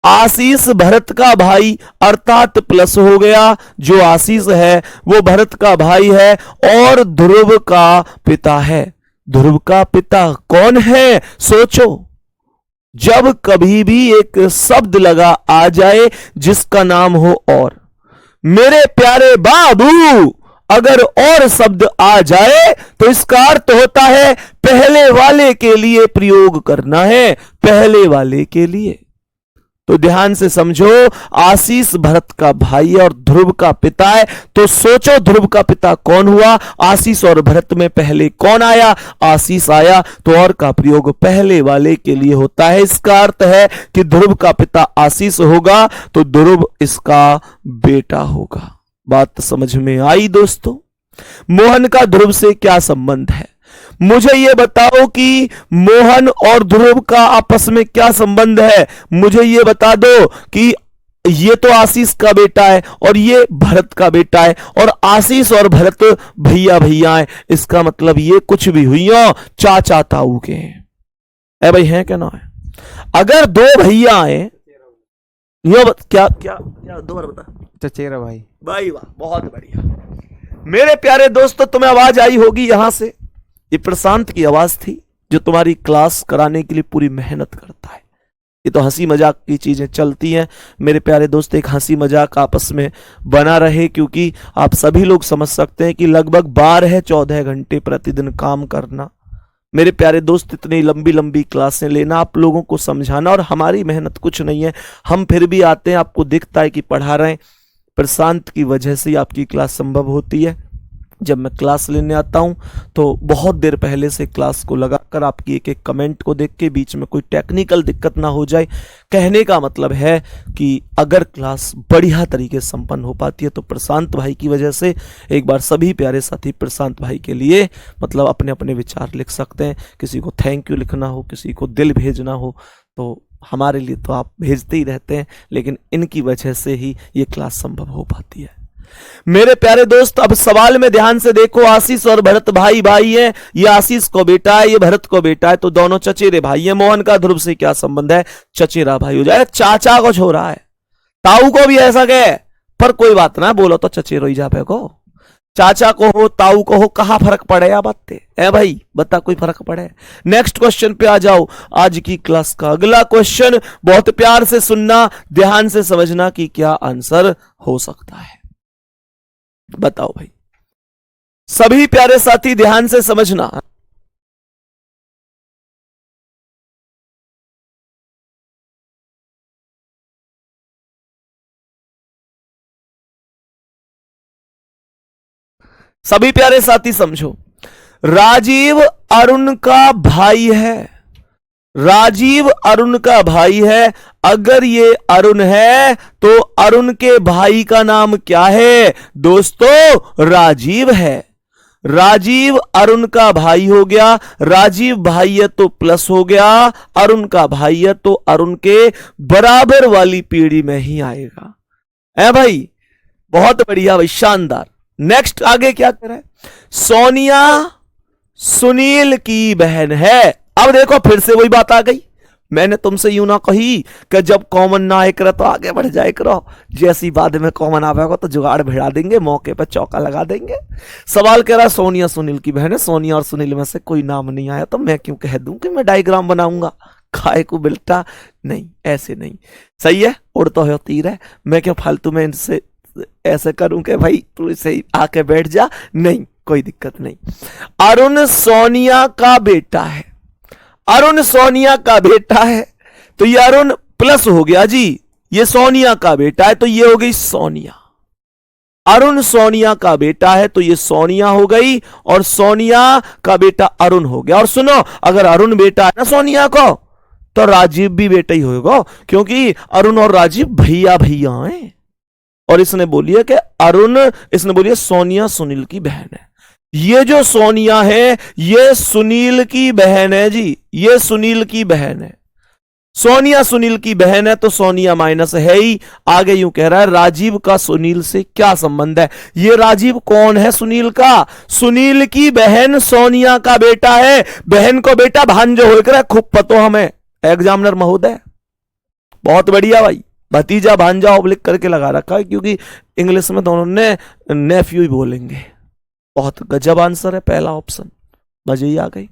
आशीष भरत का भाई अर्थात प्लस हो गया। जो आशीष है वो भरत का भाई है और ध्रुव का पिता है। ध्रुव का पिता कौन है? सोचो, जब कभी भी एक शब्द लगा आ जाए जिसका नाम हो और, मेरे प्यारे बाबू, अगर और शब्द आ जाए तो इसका अर्थ होता है पहले वाले के लिए प्रयोग करना है, पहले वाले के लिए। तो ध्यान से समझो, आशीष भरत का भाई और ध्रुव का पिता है, तो सोचो ध्रुव का पिता कौन हुआ? आशीष और भरत में पहले कौन आया? आशीष आया, तो और का प्रयोग पहले वाले के लिए होता है। इसका अर्थ है कि ध्रुव का पिता आशीष होगा तो ध्रुव इसका बेटा होगा। बात समझ में आई दोस्तों? मोहन का ध्रुव से क्या संबंध है? मुझे यह बताओ कि मोहन और ध्रुव का आपस में क्या संबंध है? मुझे यह बता दो कि ये तो आशीष का बेटा है और ये भरत का बेटा है, और आशीष और भरत भैया भैया है। इसका मतलब ये कुछ भी हुई हो, चाचा ताऊ के हैं। ए भाई हैं क्या ना है? अगर दो भैया हैं, क्या क्या क्या दो बार बता। चचेरा भाई। भाई वाह, बहुत बढ़िया। मेरे प्यारे दोस्तों, तुम्हें आवाज आई होगी यहां से, ये प्रशांत की आवाज थी जो तुम्हारी क्लास कराने के लिए पूरी मेहनत करता है। ये तो हंसी मजाक की चीजें चलती हैं मेरे प्यारे दोस्त, एक हंसी मजाक आपस में बना रहे, क्योंकि आप सभी लोग समझ सकते हैं कि लगभग 12-14 घंटे प्रतिदिन काम करना, मेरे प्यारे दोस्त, इतनी लंबी लंबी क्लासें लेना, आप लोगों को समझाना, और हमारी मेहनत कुछ नहीं है। हम फिर भी आते हैं, आपको दिखता है कि पढ़ा रहे हैं, प्रशांत की वजह से आपकी क्लास संभव होती है। जब मैं क्लास लेने आता हूं तो बहुत देर पहले से क्लास को लगाकर आपकी एक एक कमेंट को देख के बीच में कोई टेक्निकल दिक्कत ना हो जाए। कहने का मतलब है कि अगर क्लास बढ़िया तरीके से संपन्न हो पाती है तो प्रशांत भाई की वजह से। एक बार सभी प्यारे साथी प्रशांत भाई के लिए मतलब अपने अपने विचार लिख सकते हैं। किसी को थैंक यू लिखना हो, किसी को दिल भेजना हो, तो हमारे लिए तो आप भेजते ही रहते हैं, लेकिन इनकी वजह से ही ये क्लास संभव हो पाती है। मेरे प्यारे दोस्त, अब सवाल में ध्यान से देखो। आशीष और भरत भाई भाई हैं। ये आशीष को बेटा है, ये भरत को बेटा है, तो दोनों चचेरे भाई हैं। मोहन का ध्रुव से क्या संबंध है? चचेरा भाई हो जाए। चाचा को छोरा है, ताऊ को भी ऐसा कहे, पर कोई बात ना, बोलो तो चचेरो ही जापे को। चाचा को हो, ताऊ को हो, कहां फर्क पड़े या बातें है भाई? बता, कोई फर्क पड़े? नेक्स्ट क्वेश्चन पे आ जाओ। आज की क्लास का अगला क्वेश्चन, बहुत प्यार से सुनना, ध्यान से समझना कि क्या आंसर हो सकता है। बताओ भाई, सभी प्यारे साथी ध्यान से समझना। सभी प्यारे साथी समझो। राजीव अरुण का भाई है। राजीव अरुण का भाई है। अगर ये अरुण है तो अरुण के भाई का नाम क्या है दोस्तों? राजीव है। राजीव अरुण का भाई हो गया। राजीव भाई है तो प्लस हो गया, अरुण का भाई है तो अरुण के बराबर वाली पीढ़ी में ही आएगा। है भाई? बहुत बढ़िया भाई, शानदार। नेक्स्ट आगे क्या कह रहा है? सोनिया सुनील की बहन है। अब देखो, फिर से वही बात आ गई। मैंने तुमसे यूं ना कही कि जब कॉमन ना आए करो तो आगे बढ़ जाए करो। जैसी बाद में कॉमन आवेगा तो जुगाड़ भिड़ा देंगे, मौके पर चौका लगा देंगे। सवाल कह रहा है सोनिया सुनील की बहन है। सोनिया और सुनील में से कोई नाम नहीं आया तो मैं क्यों कह दूं कि मैं डायग्राम बनाऊंगा? खाए को बिल्टा नहीं, ऐसे नहीं। सही है, उड़ता है तीर है। मैं क्यों फालतू में इनसे ऐसे करूं कि भाई तू इसे आके बैठ जा? नहीं, कोई दिक्कत नहीं। अरुण सोनिया का बेटा है। अरुण सोनिया का बेटा है तो ये अरुण प्लस हो गया जी। ये सोनिया का बेटा है तो ये हो गई सोनिया। अरुण सोनिया का बेटा है तो ये सोनिया हो गई, और सोनिया का बेटा अरुण हो गया। और सुनो, अगर अरुण बेटा है ना सोनिया को, तो राजीव भी बेटा ही होगा, क्योंकि अरुण और राजीव भैया भैया हैं। और इसने बोली है कि अरुण, इसने बोली है सोनिया सुनील की बहन है। ये जो सोनिया है ये सुनील की बहन है जी। ये सुनील की बहन है। सोनिया सुनील की बहन है तो सोनिया माइनस है ही। आगे यूं कह रहा है राजीव का सुनील से क्या संबंध है? ये राजीव कौन है? सुनील का। सुनील की बहन सोनिया का बेटा है। बहन को बेटा भांजो होकर खूब पतो हमें एग्जामिनर महोदय। बहुत बढ़िया भाई, भतीजा भांजा ऑब्लिक करके लगा रखा है, क्योंकि इंग्लिश में दोनों ने नेफ्यू ही बोलेंगे। बहुत गजब आंसर है पहला ऑप्शन, मजे ही आ गई।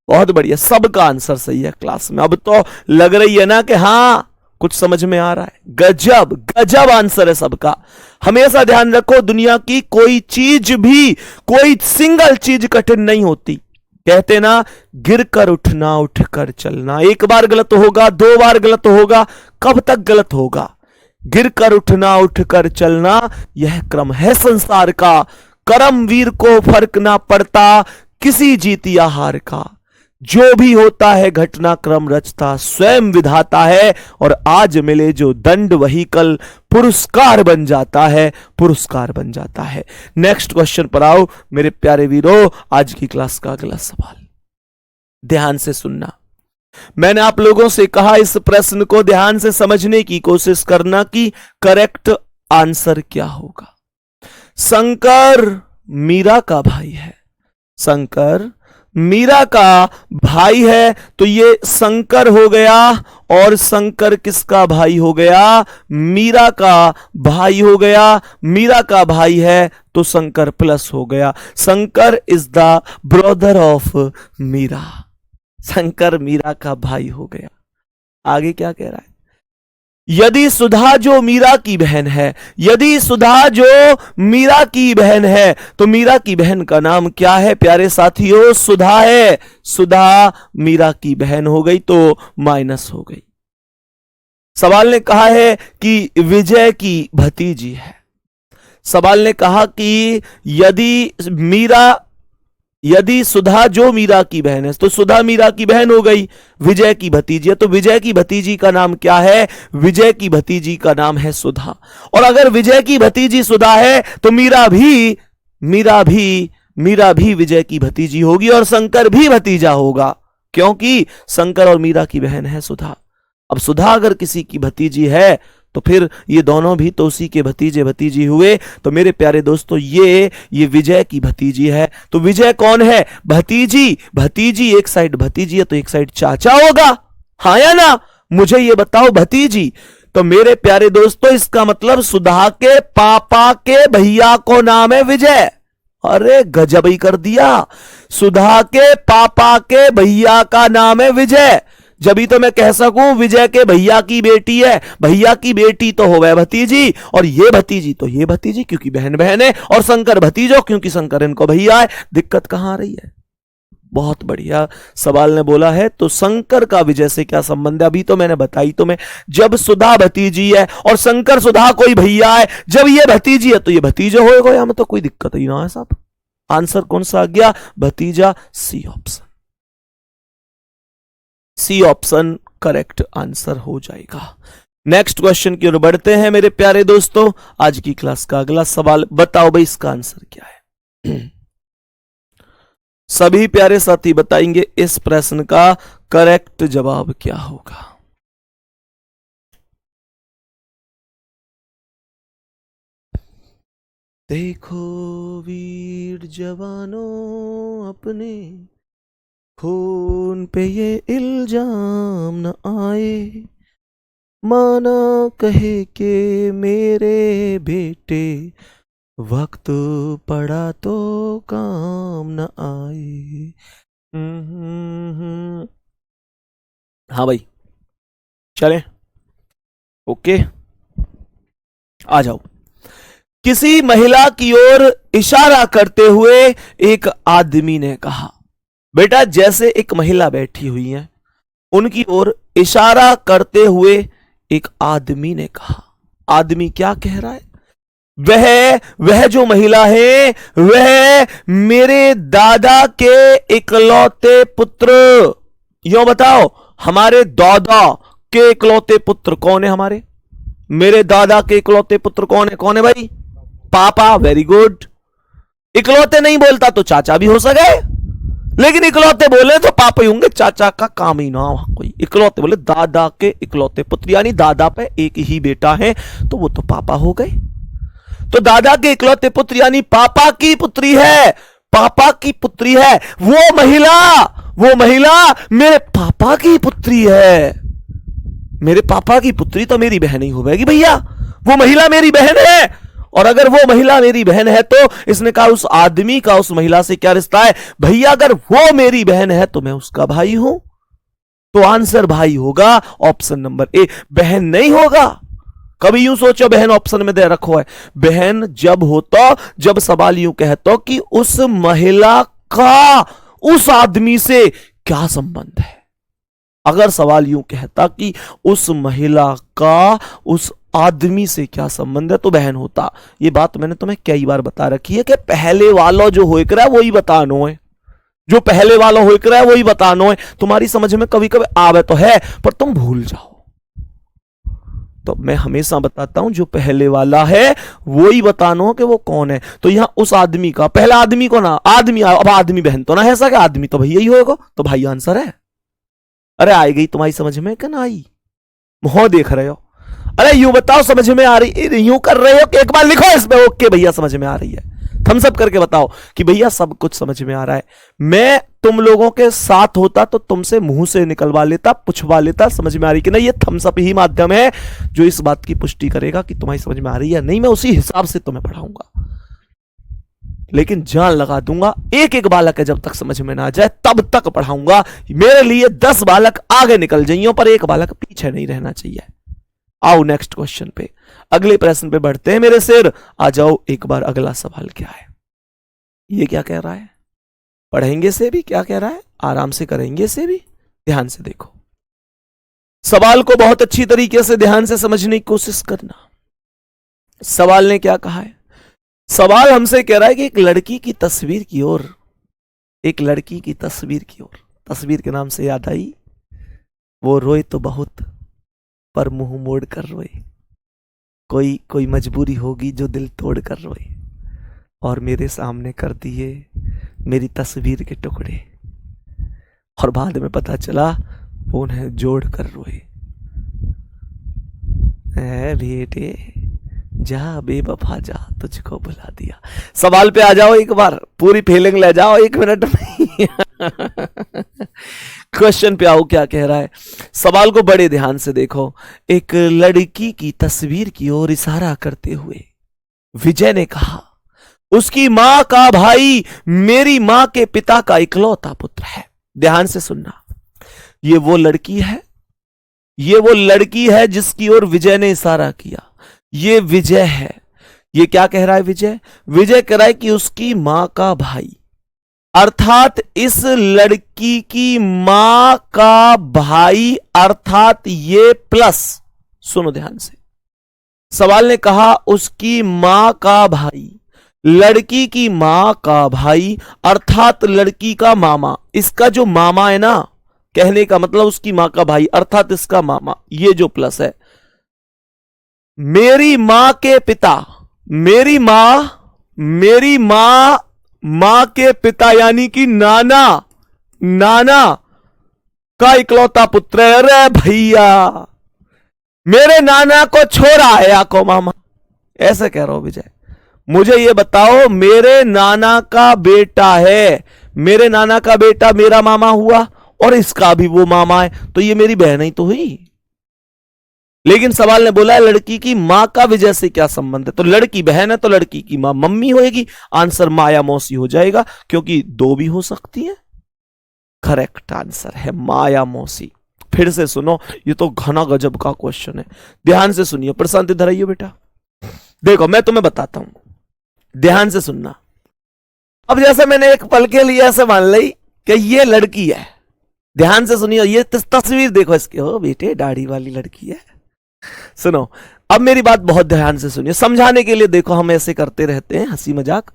बहुत बढ़िया, सबका आंसर सही है क्लास में। अब तो लग रही है ना कि हाँ कुछ समझ में आ रहा है। गजब गजब आंसर है सबका। हमेशा ध्यान रखो, दुनिया की कोई चीज भी, कोई सिंगल चीज कठिन नहीं होती। कहते ना, गिरकर उठना उठकर चलना। एक बार गलत होगा, दो बार गलत होगा, कब तक गलत होगा? गिरकर उठना उठकर चलना, यह क्रम है संसार का। कर्मवीर को फर्क ना पड़ता किसी जीत या हार का। जो भी होता है घटनाक्रम रचता स्वयं विधाता है, और आज मिले जो दंड वही कल पुरस्कार बन जाता है, पुरस्कार बन जाता है। नेक्स्ट क्वेश्चन पर आओ मेरे प्यारे वीरों। आज की क्लास का अगला सवाल ध्यान से सुनना। मैंने आप लोगों से कहा इस प्रश्न को ध्यान से समझने की कोशिश करना कि करेक्ट आंसर क्या होगा। शंकर मीरा का भाई है। शंकर मीरा का भाई है तो ये शंकर हो गया, और शंकर किसका भाई हो गया? मीरा का भाई हो गया। मीरा का भाई है तो शंकर प्लस हो गया। Shankar is the brother of Meera. Shankar Meera का भाई हो गया। आगे क्या कह रहा है? यदि सुधा जो मीरा की बहन है, यदि सुधा जो मीरा की बहन है, तो मीरा की बहन का नाम क्या है प्यारे साथियों? सुधा है। सुधा मीरा की बहन हो गई तो माइनस हो गई। सवाल ने कहा है कि विजय की भतीजी है। सवाल ने कहा कि यदि सुधा जो मीरा की बहन है, तो सुधा मीरा की बहन हो गई, विजय की भतीजी है, तो विजय की भतीजी का नाम क्या है? विजय की भतीजी का नाम है सुधा। और अगर विजय की भतीजी सुधा है तो मीरा भी विजय की भतीजी होगी और शंकर भी भतीजा होगा, क्योंकि शंकर और मीरा की बहन है सुधा। अब सुधा अगर किसी की भतीजी है तो फिर ये दोनों भी तो उसी के भतीजे भतीजी हुए। तो मेरे प्यारे दोस्तों, ये विजय की भतीजी है। तो विजय कौन है? भतीजी एक साइड भतीजी है तो एक साइड चाचा होगा, हाँ या ना? मुझे ये बताओ, भतीजी। तो मेरे प्यारे दोस्तों, इसका मतलब सुधा के पापा के भैया को नाम है विजय। अरे गजब ही कर दिया, सुधा के पापा के भैया का नाम है विजय। जभी तो मैं कह सकूं विजय के भैया की बेटी है, भैया की बेटी तो हो गए भतीजी, और ये भतीजी तो ये भतीजी क्योंकि बहन बहन है, और शंकर भतीजो क्योंकि शंकर इनको भैया है। दिक्कत कहां आ रही है? बहुत बढ़िया सवाल ने बोला है। तो शंकर का विजय से क्या संबंध है? अभी तो मैंने बताई तुम्हें, जब सुधा भतीजी है और शंकर सुधा कोई भैया है, जब ये भतीजी है तो ये भतीजा होएगा, यहां में तो कोई दिक्कत ही ना है साहब। आंसर कौन सा आ गया? भतीजा, C option. C option correct answer हो जाएगा। नेक्स्ट क्वेश्चन की ओर बढ़ते हैं मेरे प्यारे दोस्तों। आज की क्लास का अगला सवाल, बताओ भाई इसका आंसर क्या है? सभी प्यारे साथी बताएंगे इस प्रश्न का करेक्ट जवाब क्या होगा। देखो वीर जवानों, अपने खून पे ये इल्जाम न आए, माना कहे के मेरे बेटे, वक्त पड़ा तो काम न आए। हाँ भाई, चलें? ओके, आ जाओ। किसी महिला की ओर इशारा करते हुए एक आदमी ने कहा, बेटा जैसे एक महिला बैठी हुई है, उनकी ओर इशारा करते हुए एक आदमी ने कहा। आदमी क्या कह रहा है? वह जो महिला है वह मेरे दादा के इकलौते पुत्र। यो बताओ, हमारे दादा के इकलौते पुत्र कौन है? हमारे मेरे दादा के इकलौते पुत्र कौन है? कौन है भाई? पापा। Very good. इकलौते नहीं बोलता तो चाचा भी हो सके, लेकिन इकलौते बोले तो पापा ही होंगे, चाचा का काम ही ना कोई। इकलौते बोले दादा के इकलौते पुत्र, यानी दादा पे एक ही बेटा है तो वो तो पापा हो गए। तो दादा के इकलौते पुत्र यानी पापा की पुत्री है, पापा की पुत्री है। वो महिला मेरे पापा की पुत्री है। मेरे पापा की पुत्री तो मेरी बहन ही होगी भैया, वो महिला मेरी बहन है। और अगर वो महिला मेरी बहन है तो इसने कहा उस आदमी का उस महिला से क्या रिश्ता है? भैया अगर वो मेरी बहन है तो मैं उसका भाई हूं, तो आंसर भाई होगा ऑप्शन नंबर ए, बहन नहीं होगा। कभी यूं सोचो बहन ऑप्शन में दे रखो है, बहन जब हो तो जब सवाल यूं कहतो कि उस महिला का उस आदमी से क्या संबंध है। अगर सवाल यूं कहता कि उस महिला का उस आदमी से क्या संबंध है तो बहन होता। ये बात मैंने तुम्हें कई बार बता रखी है कि पहले वाला जो हो रहा है वही बतानो है, जो पहले वाला हो रहा है वही बतानो है। तुम्हारी समझ में कभी कभी आवे तो है पर तुम भूल जाओ, तो मैं हमेशा बताता हूं जो पहले वाला है वही बतानो कि वो कौन है। तो यहां उस आदमी का, पहला आदमी को ना, आदमी, अब आदमी बहन तो ना है सके, आदमी तो भैया ही होगा, तो भाई आंसर है। अरे आई गई तुम्हारी समझ में कि ना आई? मुंह देख रहे हो? अरे यूं बताओ समझ में आ रही? यूं कर रहे हो कि एक बार लिखो इसमें ओके भैया समझ में आ रही है, थम्स अप करके बताओ कि भैया सब कुछ समझ में आ रहा है। मैं तुम लोगों के साथ होता तो तुमसे मुंह से निकलवा लेता, पूछवा लेता समझ में आ रही कि नहीं। ये थम्स अप ही माध्यम है जो इस बात की पुष्टि करेगा कि तुम्हारी समझ में आ रही है नहीं। मैं उसी हिसाब से तुम्हें पढ़ाऊंगा, लेकिन जान लगा दूंगा एक एक बालक है जब तक समझ में ना जाए तब तक पढ़ाऊंगा। मेरे लिए 10 बालक आगे निकल जाइए पर एक बालक पीछे नहीं रहना चाहिए। आओ नेक्स्ट क्वेश्चन पे, अगले प्रश्न पे बढ़ते हैं मेरे सिर। आ जाओ एक बार, अगला सवाल क्या है? ये क्या कह रहा है? पढ़ेंगे से भी क्या कह रहा है, आराम से करेंगे से भी। ध्यान से देखो सवाल को, बहुत अच्छी तरीके से ध्यान से समझने की कोशिश करना। सवाल ने क्या कहा है? सवाल हमसे कह रहा है कि एक लड़की की तस्वीर की ओर, एक लड़की की तस्वीर की ओर, तस्वीर के नाम से याद आई, वो रोए तो बहुत पर मुंह मोड़ कर रोए, कोई कोई मजबूरी होगी जो दिल तोड़ कर रोए, और मेरे सामने कर दिए मेरी तस्वीर के टुकड़े, और बाद में पता चला वो उन्हें जोड़ कर रोए। ऐ बेटे जा बेवफा जा, तुझको बुला दिया। सवाल पे आ जाओ एक बार, पूरी फीलिंग ले जाओ 1 मिनट में। क्वेश्चन पे आओ, क्या कह रहा है। सवाल को बड़े ध्यान से देखो। एक लड़की की तस्वीर की ओर इशारा करते हुए विजय ने कहा, उसकी मां का भाई मेरी मां के पिता का इकलौता पुत्र है। ध्यान से सुनना, ये वो लड़की है, ये वो लड़की है जिसकी ओर विजय ने इशारा किया। ये विजय है। ये क्या कह रहा है विजय? विजय कह रहा है कि उसकी मां का भाई, अर्थात इस लड़की की मां का भाई, अर्थात ये प्लस, सुनो ध्यान से, सवाल ने कहा उसकी मां का भाई, लड़की की मां का भाई, अर्थात लड़की का मामा, इसका जो मामा है ना, कहने का मतलब उसकी मां का भाई अर्थात इसका मामा, ये जो प्लस है, मेरी मां के पिता, मेरी मां के पिता यानी कि नाना का इकलौता पुत्र है। अरे भैया, मेरे नाना को छोड़ा है आको मामा, ऐसे कह रहा हूं विजय। मुझे ये बताओ, मेरे नाना का बेटा है, मेरे नाना का बेटा मेरा मामा हुआ और इसका भी वो मामा है, तो ये मेरी बहन ही तो हुई। लेकिन सवाल ने बोला लड़की की मां का विजय से क्या संबंध है, तो लड़की बहन है तो लड़की की मां मम्मी होगी। आंसर माया मौसी हो जाएगा, क्योंकि 2 भी हो सकती है। करेक्ट आंसर है माया मौसी। फिर से सुनो, ये तो घना गजब का क्वेश्चन है, ध्यान से सुनिए। प्रशांत इधर आइए बेटा, देखो मैं तुम्हें बताता हूं, ध्यान से सुनना। अब जैसे मैंने एक पल के लिए ऐसे मान ली कि ये लड़की है, ध्यान से सुनिए, ये तस्वीर देखो इसकी, हो बेटे दाढ़ी वाली लड़की है। सुनो, अब मेरी बात बहुत ध्यान से सुनिए, समझाने के लिए। देखो हम ऐसे करते रहते हैं हंसी मजाक।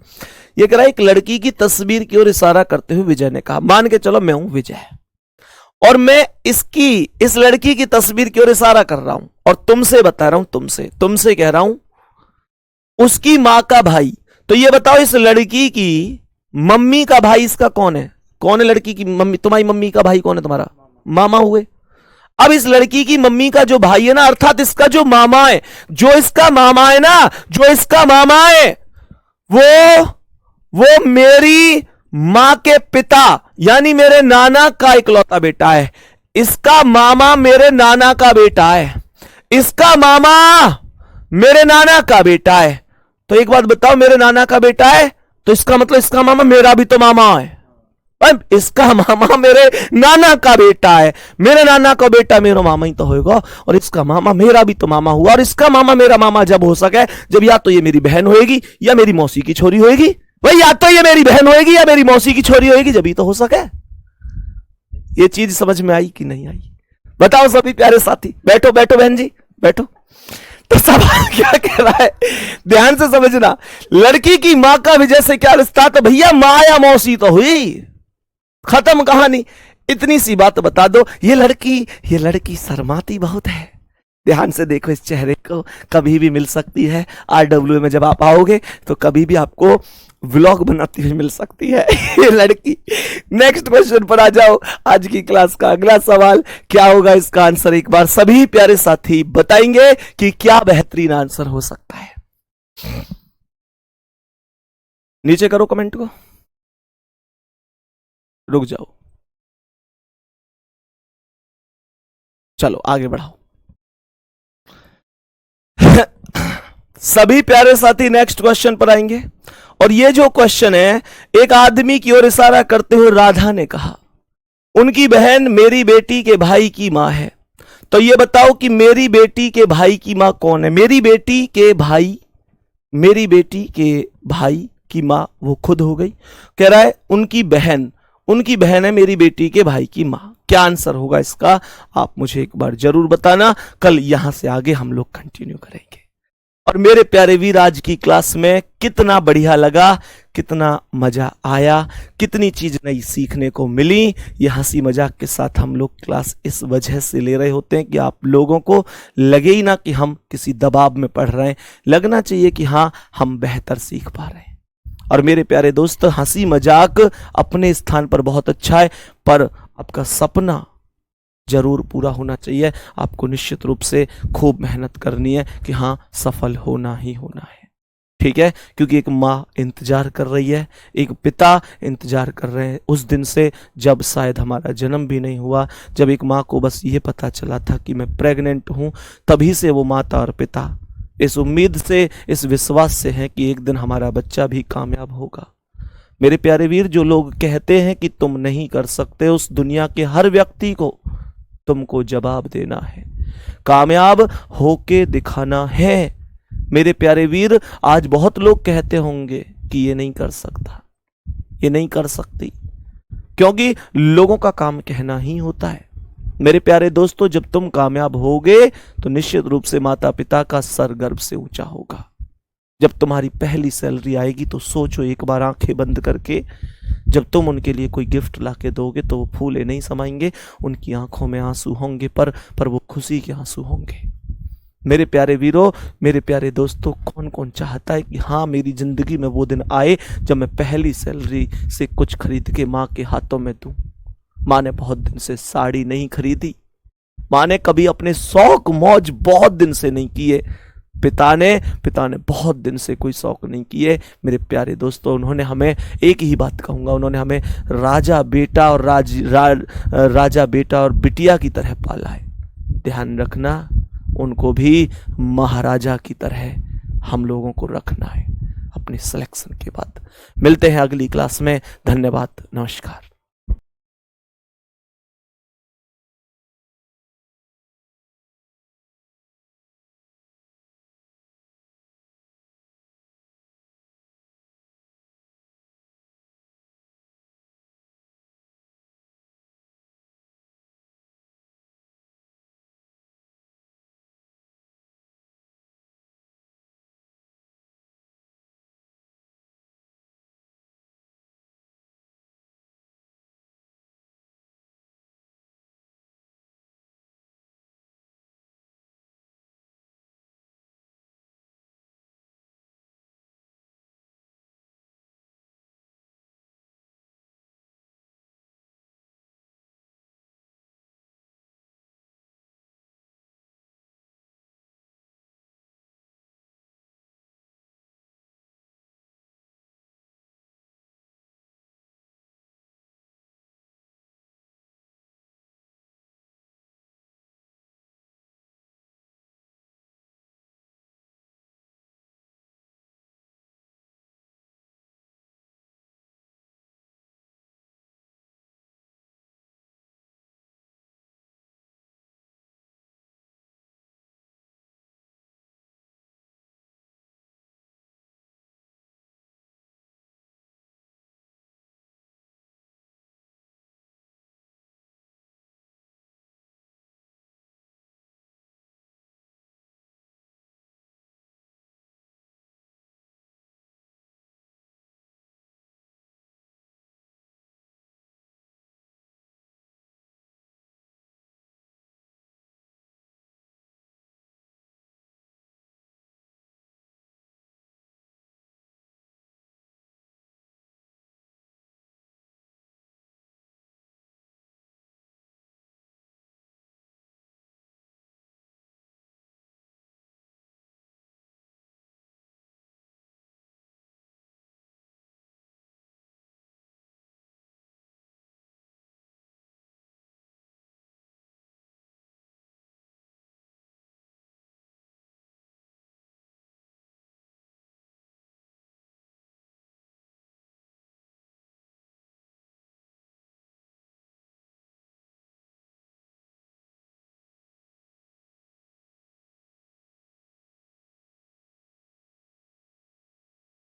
ये कह रहा है एक लड़की की तस्वीर की ओर इशारा करते हुए विजय ने कहा, मान के चलो मैं हूं विजय और मैं इस लड़की की तस्वीर की ओर इशारा कर रहा हूं और तुमसे बता रहा हूं, तुमसे कह रहा हूं उसकी मां का भाई। तो ये बताओ इस लड़की की मम्मी का भाई इसका कौन है? कौन है लड़की की मम्मी? तुम्हारी मम्मी का भाई कौन है? तुम्हारा मामा हुए। अब इस लड़की की मम्मी का जो भाई है ना, अर्थात इसका जो मामा है, जो इसका मामा है ना, जो इसका मामा है, वो मेरी मां के पिता यानी मेरे नाना का इकलौता बेटा है। इसका मामा मेरे नाना का बेटा है, इसका मामा मेरे नाना का बेटा है। तो एक बात बताओ, मेरे नाना का बेटा है तो इसका मतलब इसका मामा मेरा भी तो मामा है। इसका मामा मेरे नाना का बेटा है, मेरे नाना का बेटा मेरा मामा ही तो होगा, और इसका मामा मेरा भी तो मामा हुआ, और इसका मामा मेरा मामा जब हो सके जब या तो ये मेरी बहन होएगी या मेरी मौसी की छोरी होएगी। भाई या तो ये मेरी बहन होएगी या मेरी मौसी की छोरी होएगी, जब ही तो हो सके। ये चीज समझ में आई कि नहीं आई? बताओ सभी प्यारे साथी। बैठो बैठो बहन जी बैठो। तो सवाल क्या कह रहा है, ध्यान से समझना। लड़की की मां का विजय से क्या रिश्ता? तो भैया माया मौसी तो हुई, खत्म कहानी। इतनी सी बात बता दो। ये लड़की शर्माती बहुत है। ध्यान से देखो इस चेहरे को, कभी भी मिल सकती है। RW में जब आप आओगे तो कभी भी आपको व्लॉग बनाती हुई मिल सकती है ये लड़की। नेक्स्ट क्वेश्चन पर आ जाओ। आज की क्लास का अगला सवाल क्या होगा, इसका आंसर एक बार सभी प्यारे साथी बताएंगे कि क्या बेहतरीन आंसर हो सकता है। नीचे करो कमेंट को, रुक जाओ, चलो आगे बढ़ाओ। सभी प्यारे साथी नेक्स्ट क्वेश्चन पर आएंगे, और ये जो क्वेश्चन है, एक आदमी की ओर इशारा करते हुए राधा ने कहा, उनकी बहन मेरी बेटी के भाई की मां है। तो ये बताओ कि मेरी बेटी के भाई की मां कौन है? मेरी बेटी के भाई की मां वो खुद हो गई। कह रहा है उनकी बहन है मेरी बेटी के भाई की मां। क्या आंसर होगा इसका? आप मुझे एक बार जरूर बताना। कल यहां से आगे हम लोग कंटिन्यू करेंगे। और मेरे प्यारे वीर, आज की क्लास में कितना बढ़िया लगा, कितना मजा आया, कितनी चीज नई सीखने को मिली। ये हंसी मजाक के साथ हम लोग क्लास इस वजह से ले रहे होते हैं कि आप लोगों को लगे ही ना कि हम किसी दबाव में पढ़ रहे हैं, लगना चाहिए कि हाँ हम बेहतर सीख पा रहे हैं। और मेरे प्यारे दोस्त, हंसी मजाक अपने स्थान पर बहुत अच्छा है, पर आपका सपना जरूर पूरा होना चाहिए। आपको निश्चित रूप से खूब मेहनत करनी है कि हाँ सफल होना ही होना है, ठीक है। क्योंकि एक माँ इंतजार कर रही है, एक पिता इंतजार कर रहे हैं उस दिन से जब शायद हमारा जन्म भी नहीं हुआ, जब एक माँ को बस ये पता चला था कि मैं प्रेग्नेंट हूँ, तभी से वो माता और पिता इस उम्मीद से, इस विश्वास से है कि एक दिन हमारा बच्चा भी कामयाब होगा। मेरे प्यारे वीर, जो लोग कहते हैं कि तुम नहीं कर सकते, उस दुनिया के हर व्यक्ति को तुमको जवाब देना है, कामयाब होके दिखाना है। मेरे प्यारे वीर, आज बहुत लोग कहते होंगे कि ये नहीं कर सकता, ये नहीं कर सकती, क्योंकि लोगों का काम कहना ही होता है। मेरे प्यारे दोस्तों, जब तुम कामयाब होगे तो निश्चित रूप से माता पिता का सर गर्व से ऊंचा होगा। जब तुम्हारी पहली सैलरी आएगी तो सोचो एक बार आंखें बंद करके, जब तुम उनके लिए कोई गिफ्ट लाके दोगे तो वो फूले नहीं समाएंगे, उनकी आंखों में आंसू होंगे, पर वो खुशी के आंसू होंगे। मेरे प्यारे वीरों, मेरे प्यारे दोस्तों, कौन कौन चाहता है कि हाँ मेरी जिंदगी में वो दिन आए जब मैं पहली सैलरी से कुछ खरीद के माँ के हाथों में दूं। माँ ने बहुत दिन से साड़ी नहीं खरीदी, माँ ने कभी अपने शौक मौज बहुत दिन से नहीं किए, पिता ने बहुत दिन से कोई शौक नहीं किए। मेरे प्यारे दोस्तों, उन्होंने हमें, एक ही बात कहूंगा, उन्होंने हमें राजा बेटा और राजा बेटा और बिटिया की तरह पाला है। ध्यान रखना, उनको भी महाराजा की तरह हम लोगों को रखना है अपने सिलेक्शन के बाद। मिलते हैं अगली क्लास में। धन्यवाद, नमस्कार।